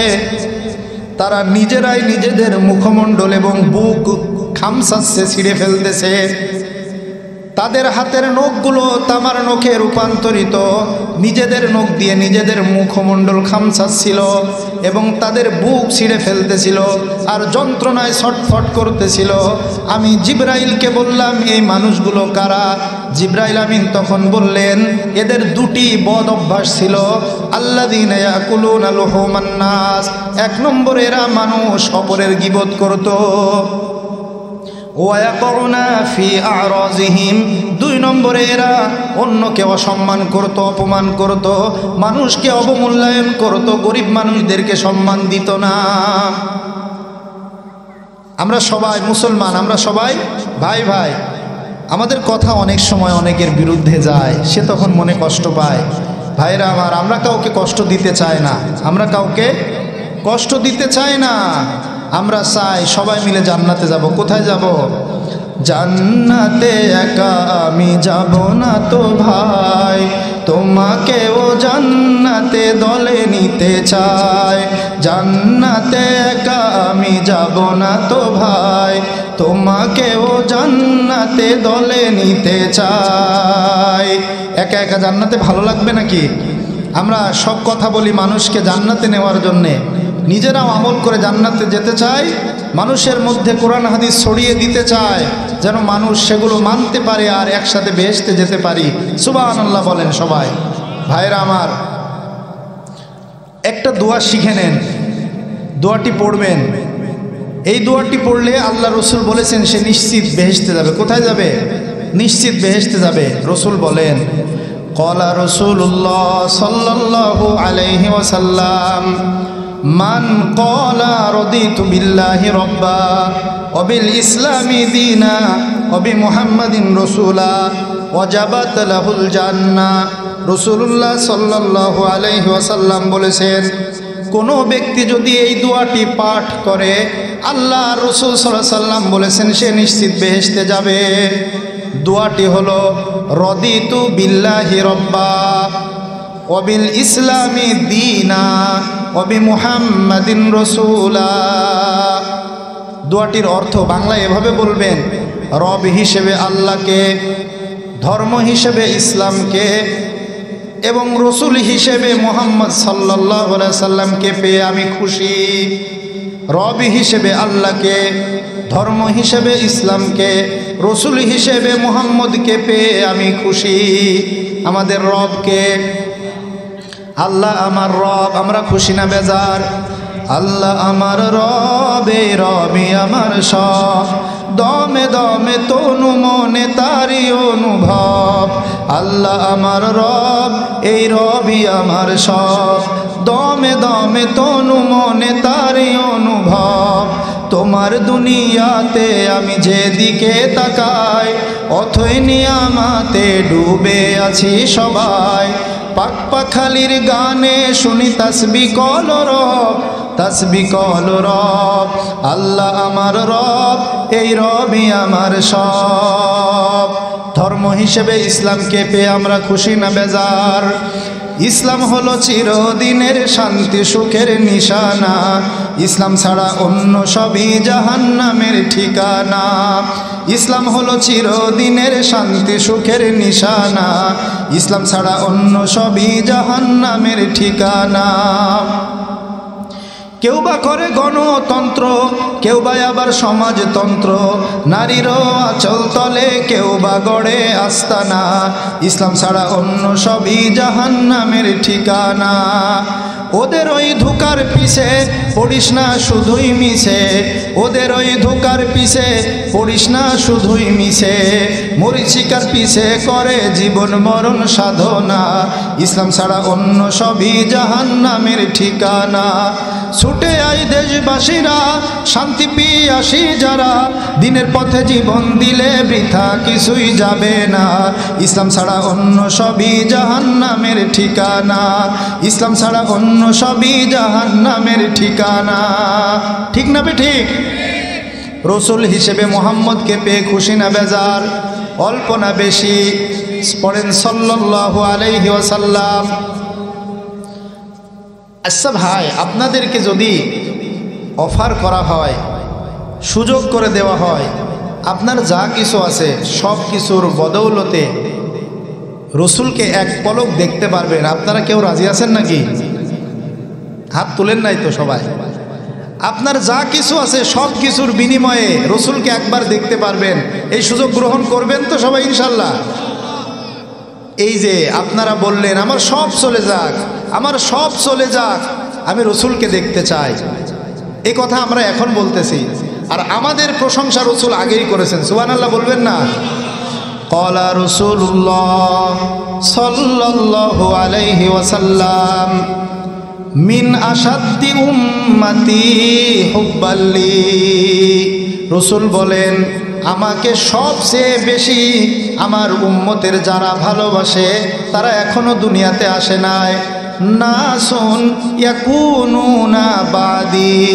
তারা নিজেরাই নিজেদের মুখমণ্ডল এবং বুক খামসাচ্ছে, ছিঁড়ে ফেলতেছে। তাদের হাতের নখগুলো তামার নখে রূপান্তরিত, নিজেদের নখ দিয়ে নিজেদের মুখমণ্ডল খামসাচ্ছিল এবং তাদের বুক ছিঁড়ে ফেলতেছিল আর যন্ত্রণায় ছটফট করতেছিল। আমি জিবরাইলকে বললাম, এই মানুষগুলো কারা? জিবরাইল আমিন তখন বললেন, এদের দুটি বদ অভ্যাস ছিল। আল্লাযীনা ইয়াকুলুনা লুহুমান নাস, এক নম্বর এরা মানুষ অপরের গীবত করত। ওয়ায়াকুনা ফি আ'রাযিহিম, দুই নম্বরে এরা অন্যকে অসম্মান করত, অপমান করত, মানুষকে অবমূল্যায়ন করত, গরিব মানুষদেরকে সম্মান দিত না। আমরা সবাই মুসলমান, আমরা সবাই ভাই ভাই। আমাদের কথা অনেক সময় অনেকের বিরুদ্ধে যায়, সে তখন মনে কষ্ট পায়। ভাইরা আমার, আমরা কাউকে কষ্ট দিতে চাই না, আমরা কাউকে কষ্ট দিতে চাই না। আমরা চাই সবাই মিলে জান্নাতে যাব। কোথায় যাব? জান্নাতে একা আমি যাব না তো ভাই, তোমাকেও জান্নাতে দলে নিতে চাই। জান্নাতে একা আমি যাব না তো ভাই, তোমাকেও জান্নাতে দলে নিতে চাই। একা একা জান্নাতে ভালো লাগবে নাকি? আমরা সব কথা বলি মানুষকে জান্নাতে নেওয়ার জন্যে, নিজেরাও আমল করে জান্নাতে যেতে চাই, মানুষের মধ্যে কোরআন হাদিস ছড়িয়ে দিতে চায় যেন মানুষ সেগুলো মানতে পারে আর একসাথে বেহেশতে যেতে পারি। সুবহানাল্লাহ বলেন সবাই। ভাইরা আমার, একটা দোয়া শিখে নেন, দোয়াটি পড়বেন। এই দোয়াটি পড়লে আল্লাহ রসুল বলেছেন সে নিশ্চিত বেহেশতে যাবে। কোথায় যাবে? নিশ্চিত বেহেশতে যাবে। রসুল বলেন, ক্বালা রাসূলুল্লাহ সাল্লাল্লাহু আলাইহি ওয়াসাল্লাম, মান ক্বালা রাদিতু বিল্লাহি রাব্বা ওয়া বিল ইসলামি দীনা ওয়া বি মুহাম্মাদিন রাসূলা ওয়াজাবাত লাহুল জান্নাহ। রাসূলুল্লাহ সাল্লাল্লাহু আলাইহি ওয়াসাল্লাম বলেছেন, কোনো ব্যক্তি যদি এই দোয়াটি পাঠ করে, আল্লাহ রাসূল সাল্লাল্লাহু আলাইহি ওয়াসাল্লাম বলেছেন সে নিশ্চিত বেহেশতে যাবে। দোয়াটি হলো, রাদিতু বিল্লাহি রাব্বা ওয়া বিল ইসলামি দীনা ওয়া বি মুহাম্মাদিন রাসূলা। দোয়াটির অর্থ বাংলায় এভাবে বলবেন, রব হিসেবে আল্লাহকে, ধর্ম হিসেবে ইসলামকে এবং রসুল হিসেবে মুহাম্মদ সাল্লাল্লাহু আলাইহি সাল্লামকে পেয়ে আমি খুশি। রব হিসেবে আল্লাহকে, ধর্ম হিসেবে ইসলামকে, রসুল হিসেবে মুহাম্মদকে পেয়ে আমি খুশি। আমাদের রবকে, আল্লাহ আমার রব, আমরা খুশি না বেজার? আল্লাহ আমার রবে, রবি আমার সব, দমে দমে তনু মনে তারি অনুভব। আল্লাহ আমার রব, এই রবি আমার সব, দমে দমে তনু মনে তারি অনুভব। তোমার দুনিয়াতে আমি যেদিকে তাকাই, অথই নিয়ামাতে ডুবে আছি সবাই। পাক পাখালির গানে শুনি তাসবিহ কল রব, তাসবিহ কল রব। আল্লাহ আমার রব, এই রবই আমার সব। ধর্ম হিসেবে ইসলামকে পেয়ে আমরা খুশি না বেজার? ইসলাম হলো চিরদিনের শান্তি সুখের নিশানা, ইসলাম ছাড়া অন্য সবই জাহান্নামের ঠিকানা। ইসলাম হলো চিরদিনের শান্তি সুখের নিশানা, ইসলাম ছাড়া অন্য সবই জাহান্নামের ঠিকানা। কেউ বা করে গণতন্ত্র, কেউ বা আবার সমাজতন্ত্র, নারীরও আঁচল তলে কেউ বা গড়ে আস্তানা। ইসলাম ছাড়া অন্য সবই জাহান্নামের ঠিকানা। ওদের ওই ধোঁকার পিছে পড়িস না শুধুই মিছে, ওদের ওই ধোঁকার পিছে পড়িস না শুধুই মিছে, মরীচিকার পিছে করে জীবন মরণ সাধনা। ইসলাম ছাড়া অন্য সবই জাহান্নামের ঠিকানা। ছুটে আই দেশবাসীরা, শান্তি পিয়াসী যারা, দিনের পথে জীবন দিলে বৃথা কিছুই যাবে না। ইসলাম ছাড়া অন্য সবই জাহান্নামের ঠিকানা। ইসলাম ছাড়া অন্য সবই জাহান্নামের ঠিকানা। ঠিক না বে ঠিক? রসুল হিসেবে মোহাম্মদকে পেয়ে খুশি না বেজার? অল্প না বেশি? পড়েন সাল্লাল্লাহু আলাইহি ওয়াসাল্লাম। আচ্ছা ভাই, আপনাদেরকে যদি অফার করা হয়, সুযোগ করে দেওয়া হয়, আপনার যা কিছু আছে সব কিছুর বদৌলতে রসুলকে এক পলক দেখতে পারবেন, আপনারা কেউ রাজি আছেন নাকি? হাত তুলেন নাই তো সবাই। আপনার যা কিছু আছে সব কিছুর বিনিময়ে রসুলকে একবার দেখতে পারবেন, এই সুযোগ গ্রহণ করবেন তো সবাই ইনশাল্লাহ? এই যে আপনারা বললেন আমার সব চলে যাক, আমার সব চলে যাক, আমি রসুলকে দেখতে চাই, এই কথা আমরা এখন বলতেছি। আর আমাদের প্রশংসা রসুল আগেই করেছেন, সুবহানাল্লাহ বলবেন না? ক্বালা রাসূলুল্লাহ সাল্লাল্লাহু আলাইহি ওয়াসাল্লাম মিন আশাদ্দি উম্মতি হুব্বাল্লি। রসুল বলেন আমাকে সবচেয়ে বেশি আমার উম্মতের যারা ভালোবাসে তারা এখনো দুনিয়াতে আসে নাই। নাসুন ইয়াকুনুনা বাদি,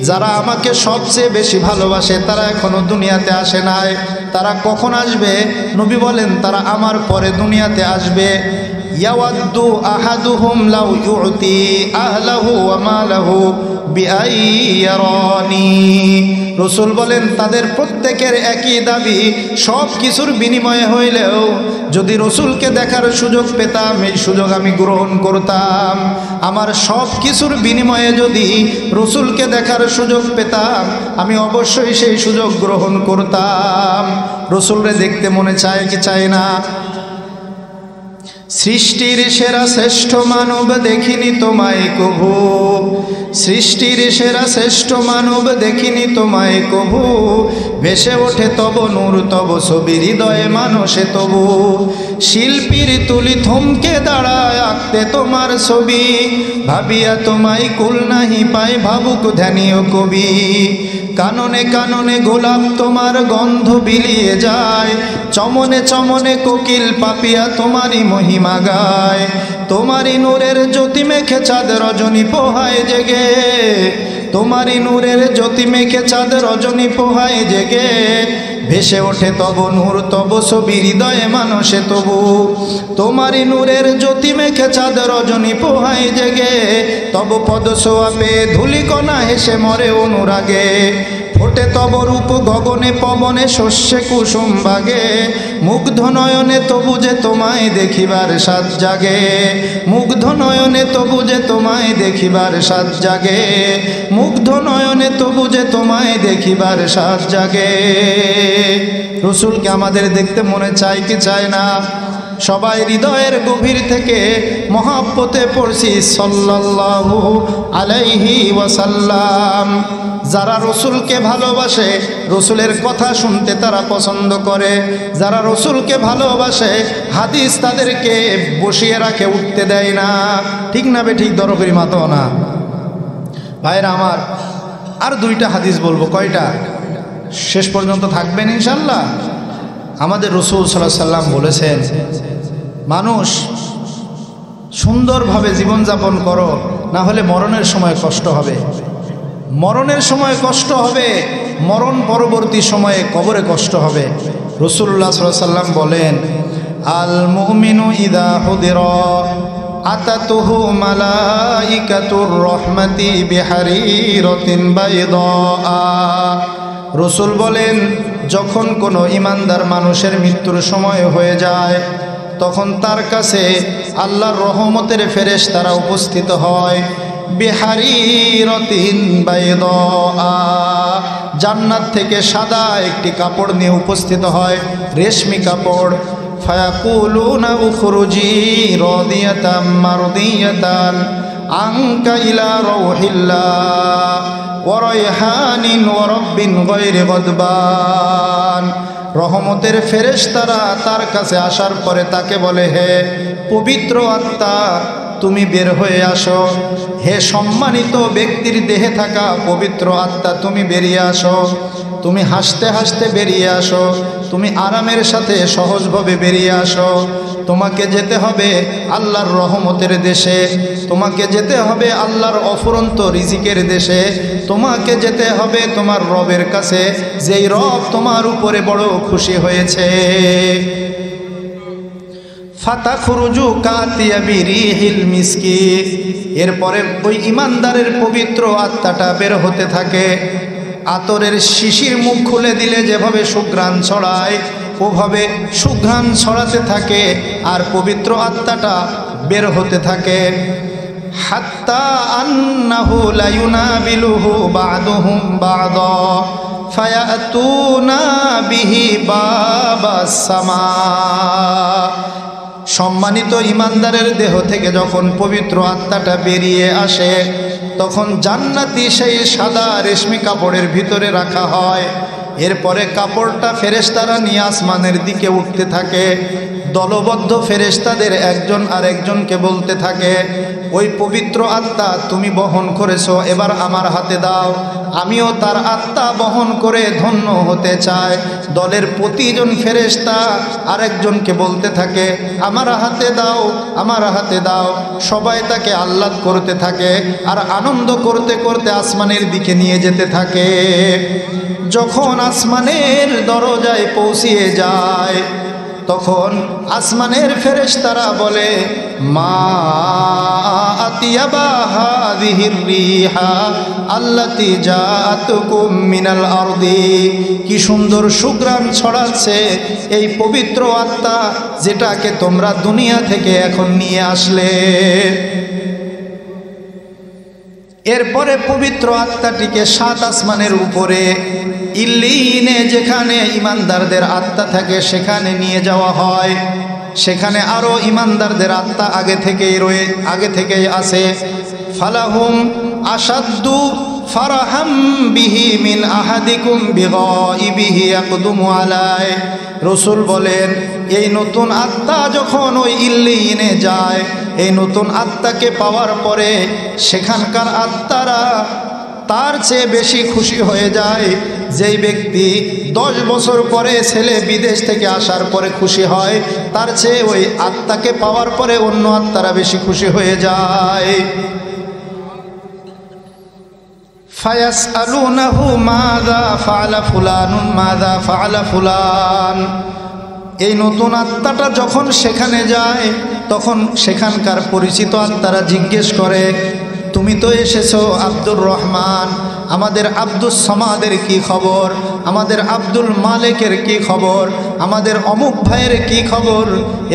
যারা আমাকে সবচেয়ে বেশি ভালোবাসে তারা এখনো দুনিয়াতে আসে নাই। তারা কখন আসবে? নবী বলেন তারা আমার পরে দুনিয়াতে আসবে। ইয়াওয়াদ্দু আহাদুহুম লাউ ইউতি আহলাহু ওয়া মালাহু বিআইয়ারানি। রসুল বলেন তাদের প্রত্যেকের একই দাবি, সব কিছুর বিনিময়ে হইলেও যদি রসুলকে দেখার সুযোগ পেতাম এই সুযোগ আমি গ্রহণ করতাম। আমার সব কিছুর বিনিময়ে যদি রসুলকে দেখার সুযোগ পেতাম আমি অবশ্যই সেই সুযোগ গ্রহণ করতাম। রসুলরে দেখতে মনে চায় কি চায় না? সৃষ্টির সেরা শ্রেষ্ঠ মানব দেখিনি তোমায় কভু, সৃষ্টির সেরা শ্রেষ্ঠ মানব দেখিনি তোমায় কভু, ভেসে ওঠে তব নূর তব ছবি হৃদয়ে মানসে তবু, শিল্পীর তুলি থমকে দাঁড়ায় আঁকতে তোমার ছবি, ভাবিয়া তোমায় কুল নাহি পায় ভাবুক ধ্যানীয় কবি, কাননে কাননে গোলাপ তোমার গন্ধ বিলিয়ে যায়, চমনে চমনে কোকিল পাপিয়া তোমারই মহিমা গায়, তোমারই নূরের জ্যোতি মেখে চাঁদ রজনী পোহায় জেগে, তোমারই নূরের জ্যোতি মেখে চাঁদ রজনী পোহায় জেগে, ভেসে ওঠে তব নূর তব ছবি হৃদয়ে মানসে তবু, তোমারই নূরের জ্যোতি মেখে চাঁদ রজনী পোহায় জেগে, তব পদ ছোঁয়াবে ধূলিকণা হেসে মরে অনুরাগে, ফোটে তব রূপ গগনে পবনে শস্যে কুসুম বাগে, মুগ্ধ নয়নে তবু যে তোমায় দেখিবার সাজ জাগে, মুগ্ধ নয়নে তবু যে তোমায় দেখিবার সাজ জাগে, মুগ্ধ নয়নে তবু যে তোমায় দেখিবার সাজ জাগে। রসুলকে আমাদের দেখতে মনে চায় কি চায় না? সবাই হৃদয়ের গভীর থেকে মহাব্বতে পড়ছি সাল্লাল্লাহু আলাইহি ওয়াসাল্লাম। যারা রসুলকে ভালোবাসে রসুলের কথা শুনতে তারা পছন্দ করে, যারা রসুলকে ভালোবাসে হাদিস তাদেরকে বসিয়ে রাখে, উঠতে দেয় না। ঠিক না বে ঠিক? দরকারি মাতো না ভাইরা আমার। আর দুইটা হাদিস বলবো। কয়টা? শেষ পর্যন্ত থাকবেন ইনশাল্লাহ। আমাদের রসুল সাল্লাল্লাহু আলাইহি ওয়াসাল্লাম বলেছেন মানুষ সুন্দরভাবে জীবনযাপন করো, না হলে মরণের সময় কষ্ট হবে, মরণের সময় কষ্ট হবে, মরণ পরবর্তী সময়ে কবরে কষ্ট হবে। রাসূলুল্লাহ সাল্লাল্লাহু আলাইহি ওয়াসাল্লাম বলেন আল মুমিনু ইযা হুদিরা আতাতুহু মালাইকাতুর রহমাতি বিহারিরাতিন বাইদা। রসুল বলেন যখন কোনো ইমানদার মানুষের মৃত্যুর সময় হয়ে যায় তখন তার কাছে আল্লাহর রহমতের ফেরেশতারা উপস্থিত হয়, বিহারিরাতিন বাইদা, জান্নাত থেকে সাদা একটি কাপড় নিয়ে উপস্থিত হয়, রেশমি কাপড়। ফায়াকুলুনা উখরুজি রাদিয়াতাম মারদিয়াতান আনকা ইলা রাউহিল্লাহ ওয়া রায়হানিন ওয়া রাব্বিন গায়রি গাদবান। রহমতের ফেরেশতারা তার কাছে আসার পরে তাকে বলে, হে পবিত্র আত্মা, তুমি বের হয়ে আসো। হে সম্মানিত ব্যক্তির দেহে থাকা পবিত্র আত্মা, তুমি বেরিয়ে আসো। তুমি হাসতে হাসতে বেরিয়ে আসো, তুমি আরামের সাথে সহজভাবে বেরিয়ে আসো। তোমাকে যেতে হবে আল্লাহর রহমতের দেশে, তোমাকে যেতে হবে আল্লাহর অফুরন্ত রিজিকের দেশে, তোমাকে যেতে হবে তোমার রবের কাছে, যেই রব তোমার উপরে বড় খুশি হয়েছে। ফাতাখরুজু কাতিয়া বিরিহিল মিসকি, এরপরে ওই ইমানদারের পবিত্র আত্মাটা বের হতে থাকে। আতরের শিশির মুখ খুলে দিলে যেভাবে সুঘ্রাণ ছড়ায়, ওভাবে সুঘ্রাণ ছড়াতে থাকে আর পবিত্র আত্মাটা বের হতে থাকে। হাত্তা আন্নাহু লা ইউনাবিলুহু বা'দুহুম বা'দা ফায়াতুনা বিহি বাবাস সামা। সম্মানিত ইমানদারের দেহ থেকে যখন পবিত্র আত্মাটা বেরিয়ে আসে, তখন জান্নাতি সেই সাদা রেশমি কাপড়ের ভিতরে রাখা হয়। এরপরে কাপড়টা ফেরেশতারা নিয়ে আসমানের দিকে উঠতে থাকে। দলবদ্ধ ফেরেশতাদের একজন আরেকজনকে বলতে থাকে, ওই পবিত্র আত্মা তুমি বহন করেছো, এবার আমার হাতে দাও, আমিও তার আত্মা বহন করে ধন্য হতে চাই। দলের প্রতিজন ফেরেশতা আরেকজনকে বলতে থাকে, আমার হাতে দাও, আমার হাতে দাও। সবাই তাকে আহ্লাদ করতে থাকে আর আনন্দ করতে করতে আসমানের দিকে নিয়ে যেতে থাকে। যখন আসমানের দরজায় পৌঁছিয়ে যায়, তখন আসমানের ফেরেশতারা বলে, মা আতিয়াবা হাযিহির রিহা আল্লাতী জাআতুকুম মিনাল আরদি, কি সুন্দর সুঘ্রাণ ছড়াচ্ছে এই পবিত্র আত্মা, যেটাকে তোমরা দুনিয়া থেকে এখন নিয়ে আসলে। এরপরে পবিত্র আত্মাটিকে 7 আসমানের উপরে ইল্লিনে, যেখানে ইমানদারদের আত্মা থাকে, সেখানে নিয়ে যাওয়া হয়। সেখানে আরো ইমানদারদের আত্মা আগে থেকেই আছে। ফালাহুম আসাদ্দু ফারাহাম বিহি মিন আহাদিকুম বিগাইবিহি ইয়াকদুমু আলাই। রাসূল বলেন, এই নতুন আত্মা যখন ওই ইল্লিনে যায়, এই নতুন আত্মাকে পাওয়ার পরে সেখানকার আত্মারা তার চেয়ে বেশি খুশি হয়ে যায়। যেই ব্যক্তি 10 বছর পরে ছেলে বিদেশ থেকে আসার পরে খুশি হয়, তার চেয়ে ওই আত্মাকে পাওয়ার পরে অন্য আত্মারা বেশি খুশি হয়ে যায়। ফায়াসআলুনাহু মাযা ফাআলা ফুলানুন মাযা ফাআলা ফুলান। এই নতুন আত্মাটা যখন সেখানে যায়, তখন সেখানকার পরিচিত আত্মারা জিজ্ঞেস করে, তুমি তো এসেছো আব্দুর রহমান, আমাদের আব্দুস সামাদের কি খবর, আমাদের আব্দুল মালিকের কি খবর, আমাদের অমুক ভাইয়ের কি খবর,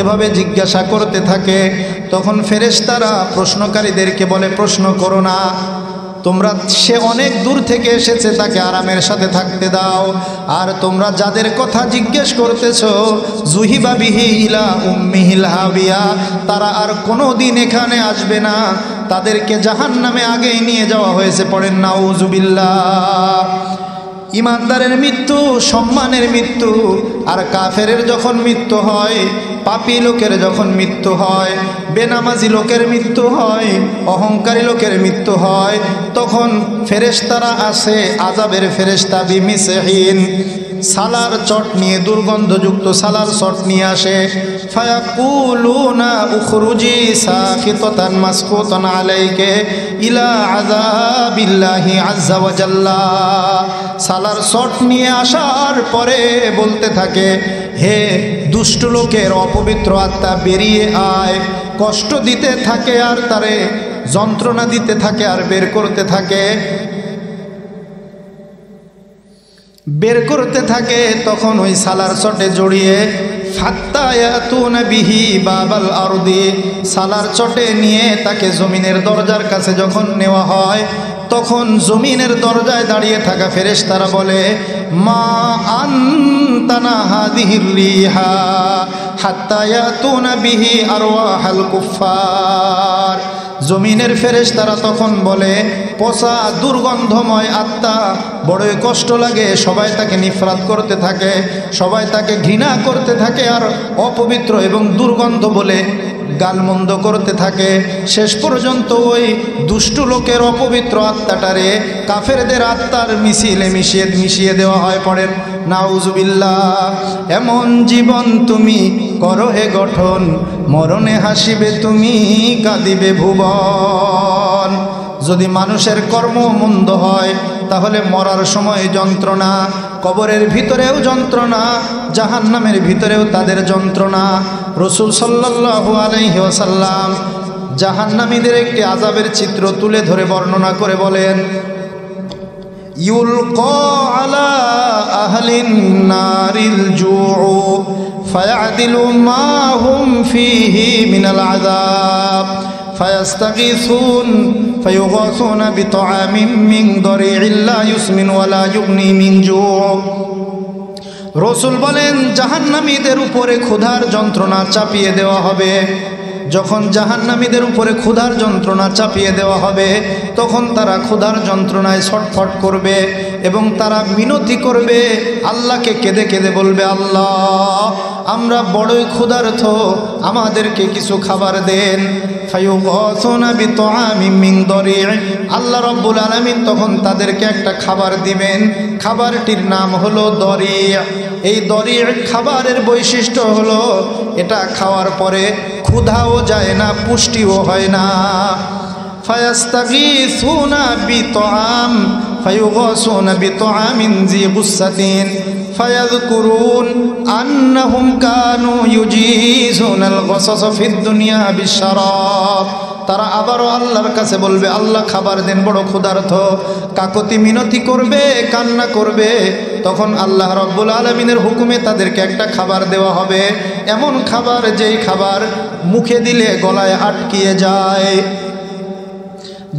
এভাবে জিজ্ঞাসা করতে থাকে। তখন ফেরেশতারা প্রশ্নকারীদেরকে বলে, প্রশ্ন করো না, তোমরা, সে অনেক দূর থেকে এসেছে, তাকে আরামের সাথে থাকতে দাও। আর তোমরা যাদের কথা জিজ্ঞেস করতেছো, জুহিবা বিহি ইলা উম্মিহিল হাবিয়া, তারা আর কোনো দিন এখানে আসবে না, তাদেরকে জাহান্নামে আগেই নিয়ে যাওয়া হয়েছে। পড়েন নাউজুবিল্লাহ। ইমানদারের মৃত্যু সম্মানের মৃত্যু, আর কাফেরের যখন মৃত্যু হয়, পাপী লোকের যখন মৃত্যু হয়, বেনামাজি লোকের মৃত্যু হয়, অহংকারী লোকের মৃত্যু হয়, তখন ফেরেশতারা আসে, আযাবের ফেরেশতা বিমিসহিন, সালার চট নিয়ে, দুর্গন্ধযুক্ত সালার চট নিয়ে আসে। ফায়াকুলুনা উখরুজি সাখিতাতান মাসকুতান আলাইকা ইলা আযাবিল্লাহি আযযা ওয়া জাল্লা। সালার চট নিয়ে আসার পরে বলতে থাকে, হে দুষ্ট লোকের অপবিত্র আত্মা বেরিয়ে আয়। কষ্ট দিতে থাকে আর তারে যন্ত্রণা দিতে থাকে আর বের করতে থাকে। তখন ওই সালার চটে জড়িয়ে হাত্তা ইয়াতুনা বিহি বাবাল আরদি, সালার চটে নিয়ে তাকে জমিনের দরজার কাছে যখন নেওয়া হয়, তখন জমিনের দরজায় দাঁড়িয়ে থাকা ফেরেশতারা বলে, মা আনতানা হাদিহির রিহা হাত্তা ইয়াতুনা বিহি আরওয়াহাল কুফফার। জমিনের ফেরেশতারা তখন বলে, পচা দুর্গন্ধময় আত্মা, বড়ই কষ্ট লাগে। সবাই তাকে নিফরাত করতে থাকে, সবাই তাকে ঘৃণা করতে থাকে, আর অপবিত্র এবং দুর্গন্ধ বলে গালমন্দ করতে থাকে। শেষ পর্যন্ত ওই দুষ্টু লোকের অপবিত্র আত্মাটারে কাফেরদের আত্মার মিছিলে মিশিয়ে দেওয়া হয়। পড়েন নাউজুবিল্লাহ। এমন জীবন তুমি করো হে গঠন, মরণে হাসিবে তুমি, কাঁদিবে ভুবন। যদি মানুষের কর্ম মন্দ হয় তাহলে মরার সময় যন্ত্রণা, কবরের ভিতরেও যন্ত্রণা, জাহান্নামের ভিতরেও তাদের যন্ত্রণা। রাসূল সাল্লাল্লাহু আলাইহি ওয়াসাল্লাম জাহান্নামীদের একটি আযাবের চিত্র তুলে ধরে বর্ণনা করে বলেন, ইউলকা আলা আহলিন নারিল জুউ ফায়াদিলু মা হুম ফীহি মিনাল আযাব ফায়াস্তাগীসুন ফায়ুগাসুনা বিতআমিন মিন দরি'in লা ইউসমিন ওয়া লা ইউগনি মিন জু'। রাসূল বলেন, জাহান্নামীদের উপরে ক্ষুধার যন্ত্রণা চাপিয়ে দেওয়া হবে। যখন জাহান্নামীদের উপরে ক্ষুধার যন্ত্রণা চাপিয়ে দেওয়া হবে, তখন তারা ক্ষুধার যন্ত্রণায় ছটফট করবে এবং তারা মিনতি করবে, আল্লাহকে কেঁদে কেঁদে বলবে, আল্লাহ আমরা বড়ই ক্ষুধার্ত, আমাদেরকে কিছু খাবার দেন। ফায়ুগাসুনা বিতআমিন মিন দরি', আল্লাহ রাব্বুল আলামিন তখন তাদেরকে একটা খাবার দিবেন। খাবারটির নাম হলো দরি'। এই দরি' খাবারের বৈশিষ্ট্য হলো এটা খাওয়ার পরে ক্ষুধাও যায় না, পুষ্টিও হয় না। ফায়াস্তাগীসুনা বিতআম ফায়ুগাসুনা বিতআমিন জি গুসসাতিন ফায়াযকুরুন আন্নাহুম কানু ইউজিজুনাল গসাস ফিদ দুনিয়া বিশরাব। তারা আবারও আল্লাহর কাছে বলবে, আল্লাহ খাবার দেন, বড় ক্ষুধার্ত। কাকতি মিনতি করবে, কান্না করবে। তখন আল্লাহ রাব্বুল আলামিনের হুকুমে তাদেরকে একটা খাবার দেওয়া হবে, এমন খাবার যেই খাবার মুখে দিলে গলায় আটকিয়ে যায়।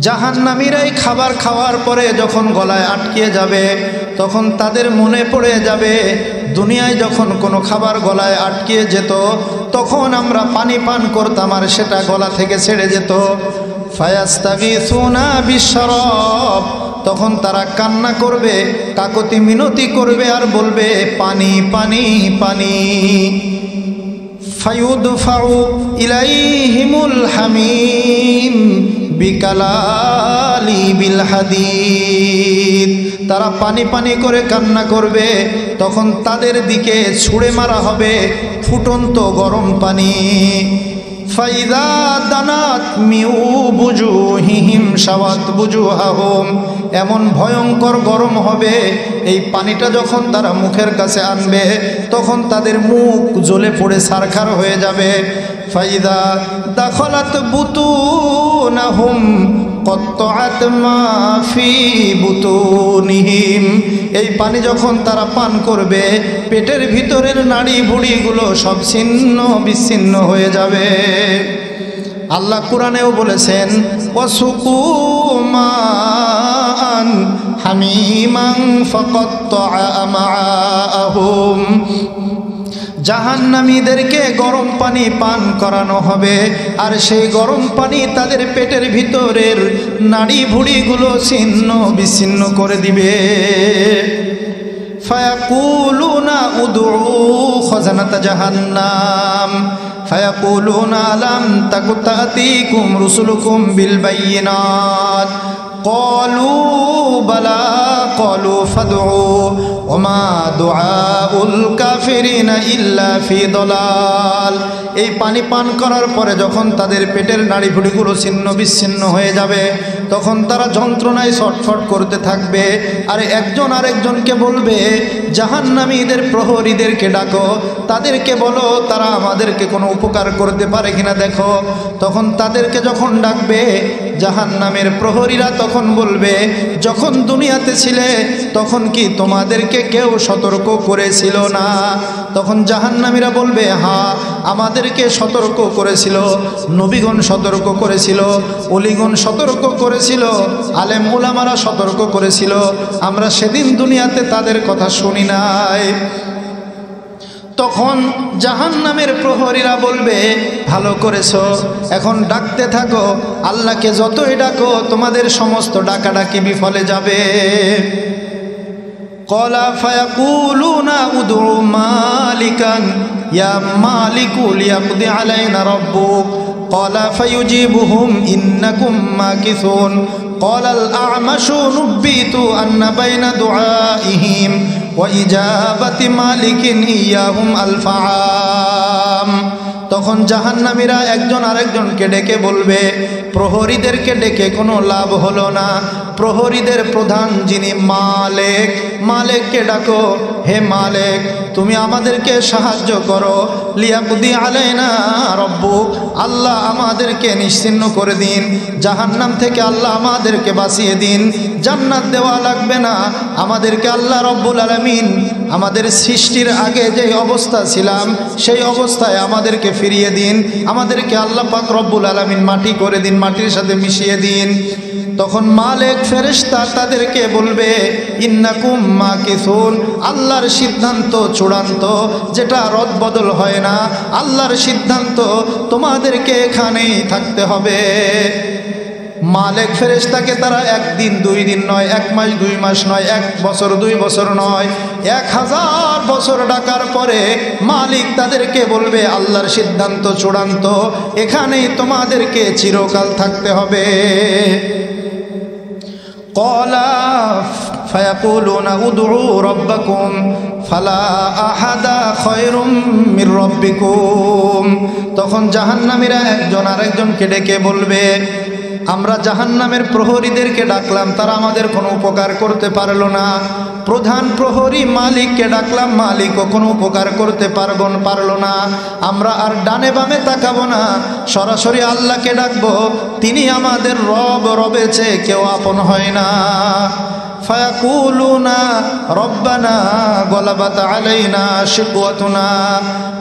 জাহান্নামীরা এই খাবার খাওয়ার পরে যখন গলায় আটকিয়ে যাবে, তখন তাদের মনে পড়ে যাবে, দুনিয়ায় যখন কোনো খাবার গলায় আটকিয়ে যেত তখন আমরা পানি পান করতাম আর সেটা গলা থেকে ছেড়ে যেত। ফায়াস্তাগীসুনা বিশরাব, তখন তারা কান্না করবে, কাকতি মিনতি করবে আর বলবে, পানি পানি পানি। ফায়ুদফাউ ইলাইহিমুল হামিম বিকালালি বিল হাদিদ, তারা পানি পানি করে কান্না করবে, তখন তাদের দিকে ছুঁড়ে মারা হবে ফুটন্ত গরম পানি। ফাইদা দানাত মিউ বুজুহিহিম শাওয়াত বুজুহাহুম, এমন ভয়ঙ্কর গরম হবে, এই পানিটা যখন তারা মুখের কাছে আনবে তখন তাদের মুখ জ্বলে পড়ে ছারখার হয়ে যাবে। ফাইদা দাখালাত বুতুনাহুম কত্তাআত মা ফি বুতুনিহিম, এই পানি যখন তারা পান করবে পেটের ভিতরের নাড়ি ভুঁড়িগুলো সব ছিন্ন বিচ্ছিন্ন হয়ে যাবে। আল্লাহ কুরআনেও বলেছেন, ওয়াসুকু মান হামিমান ফাকাত্তাআ আমাআহুম, জাহান্নামীদেরকে গরম পানি পান করানো হবে আর সেই গরম পানি তাদের পেটের ভিতরের নাড়ি ভুঁড়িগুলো ছিন্ন বিচ্ছিন্ন করে দিবে। ফায়াকুলুনা উদউ খাজানাতা জাহান্নাম ফায়াকুলুনা আলাম তাকুতাতিকুম রুসুলুকুম বিল বাইয়িনাত ক্বালু বালা ক্বালু ফাদউ ওমা দুআউল কাফিরিনা ইল্লা ফি দালাল। এই পানি পান করার পরে যখন তাদের পেটের নাড়ি ভুঁড়িগুলো ছিন্ন বিচ্ছিন্ন হয়ে যাবে তখন তারা যন্ত্রণায় ছটফট করতে থাকবে আর একজন আরেকজনকে বলবে, জাহান্নামীদের প্রহরীদেরকে ডাকো, তাদেরকে বলো তারা আমাদেরকে কোনো উপকার করতে পারে কিনা দেখো। তখন তাদেরকে যখন ডাকবে জাহান্নামের প্রহরীরা তখন বলবে, যখন দুনিয়াতে ছিলে তখন কি তোমাদেরকে কেউ সতর্ক করেছিল না? তখন জাহান্নামীরা বলবে, হ্যাঁ, আমাদেরকে সতর্ক করেছিল, নবীগণ সতর্ক করেছিল, ওলিগণ সতর্ক করেছিল, আলেম উলামারা সতর্ক করেছিল, আমরা সেদিন দুনিয়াতে তাদের কথা শুনি নাই। তখন জাহান্নামের প্রহরীরা বলবে, ভালো করেছো, এখন ডাকতে থাকো, আল্লাহকে যতই ডাকো তোমাদের সমস্ত ডাকাডাকি বিফলে যাবে। ক্বালা ফায়াকুলুনা উদউ মালিকান ইয়া মালিকু লিয়াকদি আলাইনা রাব্বুক ক্বালা ফায়ুজিবুহুম ইন্নাকুম মাকিসুন ক্বালাল আ'মাশু নুব্বিতু আন্না বাইনা দুআইহিম ওয়া ইজাবাতি মালিকিন ইয়াহুম আলফাআম। তখন জাহান্নামীরা একজন আরেকজনকে ডেকে বলবে, প্রহরীদেরকে ডেকে কোনো লাভ হলো না, প্রহরীদের প্রধান যিনি মালিক, মালিককে ডাকো, হে মালিক তুমি আমাদেরকে সাহায্য করো, লিয়াকদি আলাইনা রব্বুক, আল্লাহ আমাদেরকে নিশ্চিহ্ন করে দিন, জাহান্নাম থেকে আল্লাহ আমাদেরকে বাঁচিয়ে দিন, জান্নাত দেওয়া লাগবে না, আমাদেরকে আল্লাহ রব্বুল আলামিন আমাদের সৃষ্টির আগে যে অবস্থা ছিলাম সেই অবস্থায় আমাদেরকে ফিরিয়ে দিন, আমাদেরকে আল্লাহ পাক রব্বুল আলামিন মাটি করে দিন, মাটির সাথে মিশিয়ে দিন। তখন মালিক ফেরেশতা তাদেরকে বলবে, ইন্নাকুম মাকিসুন, আল্লাহর সিদ্ধান্ত চূড়ান্ত, যেটা রদবদল হয় না, আল্লাহর সিদ্ধান্ত, তোমাদেরকে এখানেই থাকতে হবে। মালিক ফেরেশতাকে তারা একদিন দুই দিন নয়, এক মাস দুই মাস নয়, এক বছর দুই বছর নয়, 1000 বছর ডাকার পরে মালিক তাদেরকে বলবে, আল্লাহর সিদ্ধান্ত চূড়ান্ত, এখানেই তোমাদেরকে চিরকাল থাকতে হবে। ক্বালা ফায়াকুলুনা উদউ রাব্বাকুম ফালা আহাদা খায়রুম মির রাব্বিকুম। তখন জাহান্নামীরা একজন আরেকজনকে ডেকে বলবে, আমরা জাহান্নামের প্রহরীদেরকে ডাকলাম, তারা আমাদের কোনো উপকার করতে পারলো না, প্রধান প্রহরী মালিককে ডাকলাম, মালিকও কোনো উপকার করতে পারলো না, আমরা আর ডানে বামে তাকাবো না, সরাসরি আল্লাহকে ডাকবো, তিনি আমাদের রব, রবের চেয়ে কেউ আপন হয় না। ফায়াকুলুনা রব্বানা গলাবাত আলাইনা শিকওয়াতুনা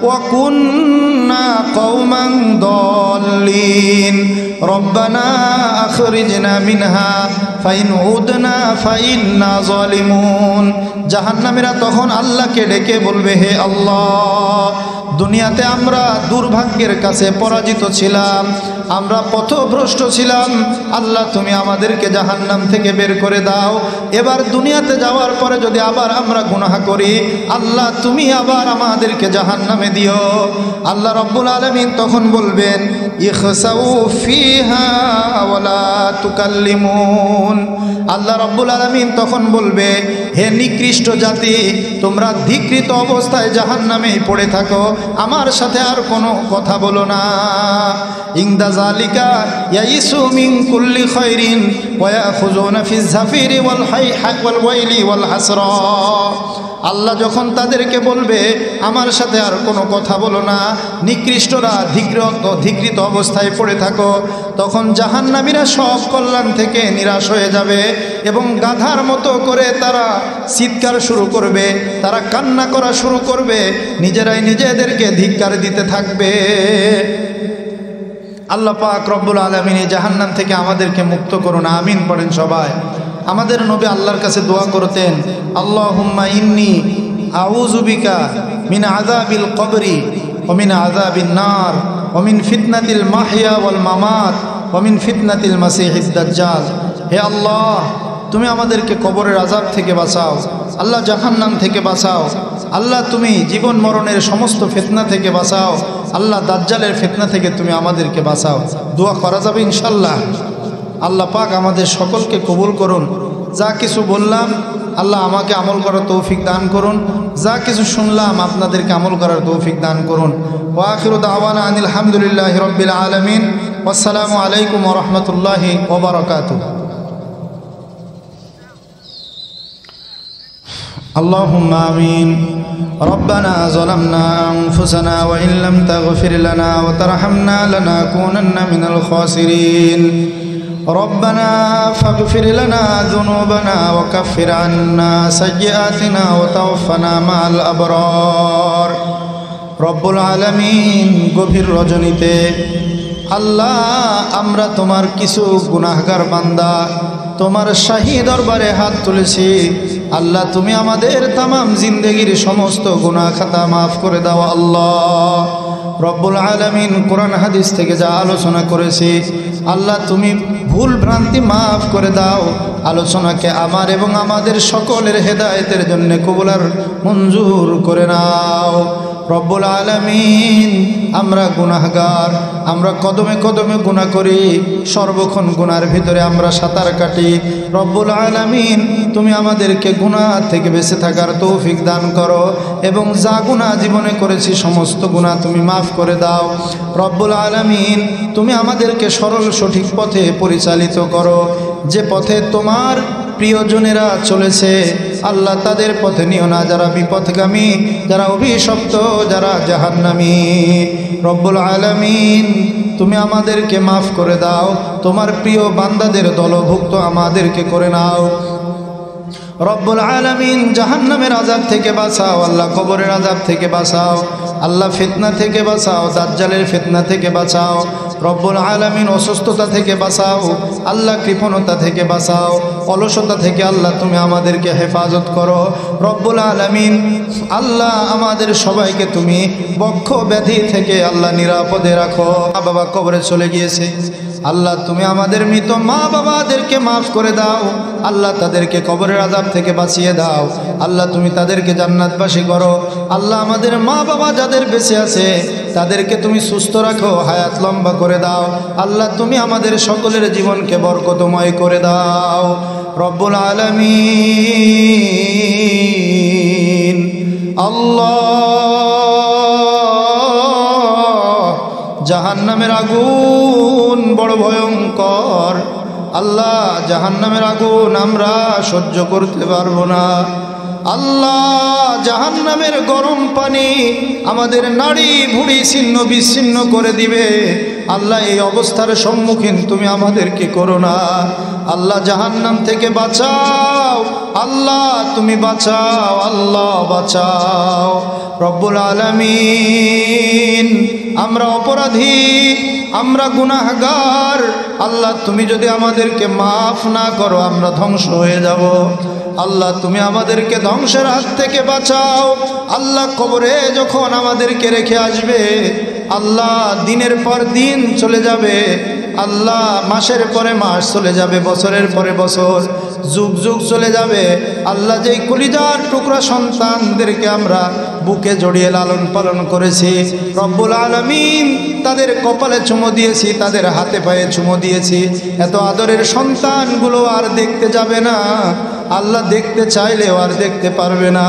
ওয়া কুন্না কওমান দাল্লিন রব্বানা আখরিজনা মিনহা ফাইন উদনা ফাইন্না যালিমুন। জাহান্নামীরা তখন আল্লাহকে ডেকে বলবে, হে আল্লাহ, দুনিয়াতে আমরা দুর্ভাগ্যের কাছে পরাজিত ছিলাম, আমরা পথভ্রষ্ট ছিলাম, আল্লাহ তুমি আমাদেরকে জাহান্নাম থেকে বের করে দাও, এবার দুনিয়াতে যাওয়ার পরে যদি আবার আমরা গুনাহ করি, আল্লাহ তুমি আবার আমাদেরকে জাহান্নামে দিও। আল্লাহ রাব্বুল আলামিন তখন বলবেন, ইখসাউ ফিহা ওয়ালা তুকাল্লিমুন। আল্লাহ রাব্বুল আলামিন তখন বলবে, হে নিকৃষ্ট জাতি, তোমরা ধিকৃত অবস্থায় জাহান্নামেই পড়ে থাকো, আমার সাথে আর কোনো কথা বলো না। ইনদা যালিকা ইয়াইসু মিন কুল্লি খায়রিন ওয়া ইয়াখুযুনা ফিজ জাফিরি ওয়াল ওয়াইলি ওয়াল হাসরা। আল্লাহ যখন তাদেরকে বলবে, আমার সাথে আর কোনো কথা বলো না, নিকৃষ্টরা ধিকৃত অবস্থায় পড়ে থাকো, তখন জাহান্নামীরা সব কল্যাণ থেকে নিরাশ হয়ে যাবে এবং গাধার মতো করে তারা চিৎকার শুরু করবে, তারা কান্না করা শুরু করবে, নিজেরাই নিজেদেরকে ধিক্কার দিতে থাকবে। আল্লাহ পাক রব্বুল আলামিন এই জাহান্নাম থেকে আমাদেরকে মুক্ত করুন, আমিন পড়েন সবাই। আমাদের নবী আল্লাহর কাছে দোয়া করতেন, আল্লাহুম্মা ইন্নী আউযু বিকা মিন আযাবিল কবরি ওয়া মিন আযাবিন নার ওয়া মিন ফিতনাতিল মাহইয়া ওয়াল মামাত ওয়া মিন ফিতনাতিল মাসিহিদ দাজ্জাল। হে আল্লাহ, তুমি আমাদেরকে কবরের আযাব থেকে বাঁচাও, আল্লাহ জাহান্নাম থেকে বাঁচাও, আল্লাহ তুমি জীবন মরণের সমস্ত ফিতনা থেকে বাঁচাও, আল্লাহ দাজ্জালের ফিতনা থেকে তুমি আমাদেরকে বাঁচাও। দোয়া করা যাবে ইনশাআল্লাহ। আল্লাহ পাক আমাদের সকলকে কবুল করুন। যা কিছু বললাম আল্লাহ আমাকে আমল করার তৌফিক দান করুন, যা কিছু শুনলাম আপনাদেরকে আমল করার তৌফিক দান করুন। ওয়া আখিরু দাওয়ানা আনিল হামদুলিল্লাহি রাব্বিল আলামিন। ওয়াসসালামু আলাইকুম ওয়া রাহমাতুল্লাহি ওয়া বারাকাতুহু। اللهم آمين. ربنا ظلمنا أنفسنا وإن لم تغفر لنا وترحمنا لنكونن من الخاسرين. ربنا فاغفر لنا ذنوبنا وكفر عنا سيئاتنا وتوفنا مع الأبرار রব্বুল আলামিন গভীর রজনীতে আল্লাহ আমরা তোমার কিছু গুনাহগার বান্দা তোমার শাহী দরবারে হাত তুলেছি আল্লাহ তুমি আমাদের तमाम জিন্দেগীর সমস্ত গুনাহ খাতা মাফ করে দাও আল্লাহ রব্বুল আলামিন কোরআন হাদিস থেকে যা আলোচনা করেছি আল্লাহ তুমি ভুল ভ্রান্তি মাফ করে দাও আলোচনাকে আমার এবং আমাদের সকলের হেদায়েতের জন্য কবুল আর মঞ্জুর করে নাও রব্বুল আলামিন আমরা গুনাহগার আমরা কদমে কদমে গুনাহ করি সর্বক্ষণ গুনার ভিতরে আমরা সাঁতার কাটি রব্বুল আলামিন তুমি আমাদেরকে গুনাহ থেকে বেঁচে থাকার তৌফিক দান করো এবং যা গুনাহ জীবনে করেছি সমস্ত গুনাহ তুমি মাফ করে দাও রব্বুল আলামিন তুমি আমাদেরকে সরল সঠিক পথে পরিচালিত করো যে পথে তোমার প্রিয়জনেরা চলেছে আল্লাহ তাদের পথে নিও না যারা বিপথগামী যারা অভিশপ্ত যারা জাহান্নামী রব্বুল আলামিন তুমি আমাদেরকে মাফ করে দাও তোমার প্রিয় বান্দাদের দলভুক্ত আমাদেরকে করে নাও রব্বুল আলামিন জাহান্নামের আযাব থেকে বাঁচাও আল্লাহ কবরের আযাব থেকে বাঁচাও আল্লাহ ফিতনা থেকে বাঁচাও দাজ্জালের ফিতনা থেকে বাঁচাও রব্বুল আলামিন অসুস্থতা থেকে বাঁচাও আল্লাহ কৃপণতা থেকে বাঁচাও অলসতা থেকে আল্লাহ তুমি আমাদেরকে হেফাজত করো রব্বুল আলামিন আল্লাহ আমাদের সবাইকে তুমি বক্ষ ব্যাধি থেকে আল্লাহ নিরাপদে রাখো মা বাবা কবরে চলে গিয়েছে আল্লাহ তুমি আমাদের মৃত মা বাবাদেরকে মাফ করে দাও আল্লাহ তাদেরকে কবরের আযাব থেকে বাঁচিয়ে দাও আল্লাহ তুমি তাদেরকে জান্নাতবাসী করো আল্লাহ আমাদের মা বাবা যাদের বেঁচে আছে তাদেরকে তুমি সুস্থ রাখো হায়াত লম্বা করে দাও আল্লাহ তুমি আমাদের সকলের জীবনকে বরকতময় করে দাও রব্বুল আলামিন আল্লাহ জাহান্নামের আগুন বড় ভয়ঙ্কর আল্লাহ জাহান্নামের আগুন আমরা সহ্য করতে পারবো না আল্লাহ জাহান্নামের গরম পানি আমাদের নাড়ি ভুঁড়ি ছিন্ন বিচ্ছিন্ন করে দিবে আল্লাহ এই অবস্থার সম্মুখীন তুমি আমাদেরকে করো না আল্লাহ জাহান্নাম থেকে বাঁচাও আল্লাহ তুমি বাঁচাও আল্লাহ বাঁচাও রব্বুল আলামিন আমরা অপরাধী আমরা গুনাহগার আল্লাহ তুমি যদি আমাদেরকে মাফ না করো আমরা ধ্বংস হয়ে যাব আল্লাহ তুমি আমাদেরকে ধ্বংসের হাত থেকে বাঁচাও আল্লাহ কবরে যখন আমাদেরকে রেখে আসবে আল্লাহ দিনের পর দিন চলে যাবে আল্লাহ মাসের পরে মাস চলে যাবে বছরের পরে বছর যুগ যুগ চলে যাবে আল্লাহ যেই কলিজার টুকরা সন্তানদেরকে আমরা বুকে জড়িয়ে লালন পালন করেছি রব্বুল আলামিন তাদের কপালে চুমো দিয়েছি তাদের হাতে পায়ে চুমো দিয়েছি এত আদরের সন্তানগুলো আর দেখতে যাবে না আল্লাহ দেখতে চাইলেও আর দেখতে পারবে না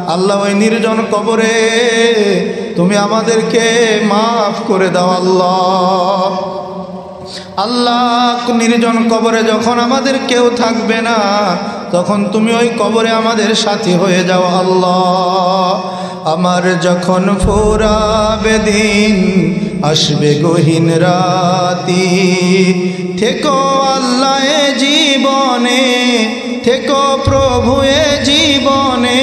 আল্লাহ ওই নির্জন কবরে তুমি আমাদেরকে মাফ করে দাও আল্লাহ আল্লাহ নির্জন কবরে যখন আমাদের কেউ থাকবে না তখন তুমি ওই কবরে আমাদের সাথী হয়ে যাও আল্লাহ আমার যখন ফুরাবে দিন আসবে গহীন রাতি থেকো আল্লাহ এ জীবনে থেকো প্রভু এ জীবনে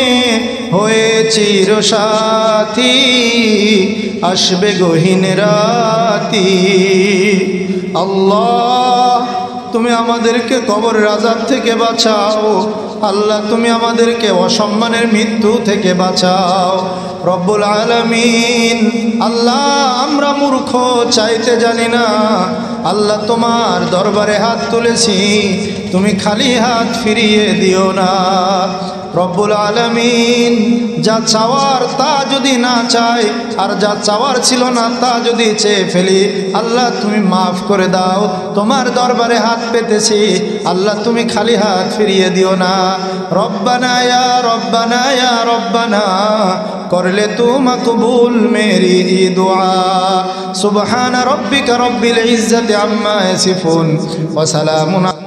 হয়ে চির সাথী আসবে গহীন রাতি আল্লাহ তুমি আমাদেরকে কবরের আযাব থেকে বাঁচাও আল্লাহ তুমি আমাদেরকে অসম্মানের মৃত্যু থেকে বাঁচাও রব্বুল আলামিন আল্লাহ আমরা মূর্খ চাইতে জানি না আল্লাহ তোমার দরবারে হাত তুলেছি তুমি খালি হাত ফিরিয়ে দিও না রব্বুল আলামিন যা চাওয়ার তা যদি না চাই আর যা চাওয়ার ছিল না তা যদি চেয়ে ফেলি আল্লাহ তুমি মাফ করে দাও তোমার দরবারে হাত পেতেছি আল্লাহ তুমি খালি হাত ফিরিয়ে দিও না রব্বানা ইয়া রব্বানা ইয়া রব্বানা করলে তু মকবুল মেরি দুআ সুবহান রব্বিকা রব্বিল ইজ্জাতি আম্মা ইয়াসিফুন ওয়া সালামুন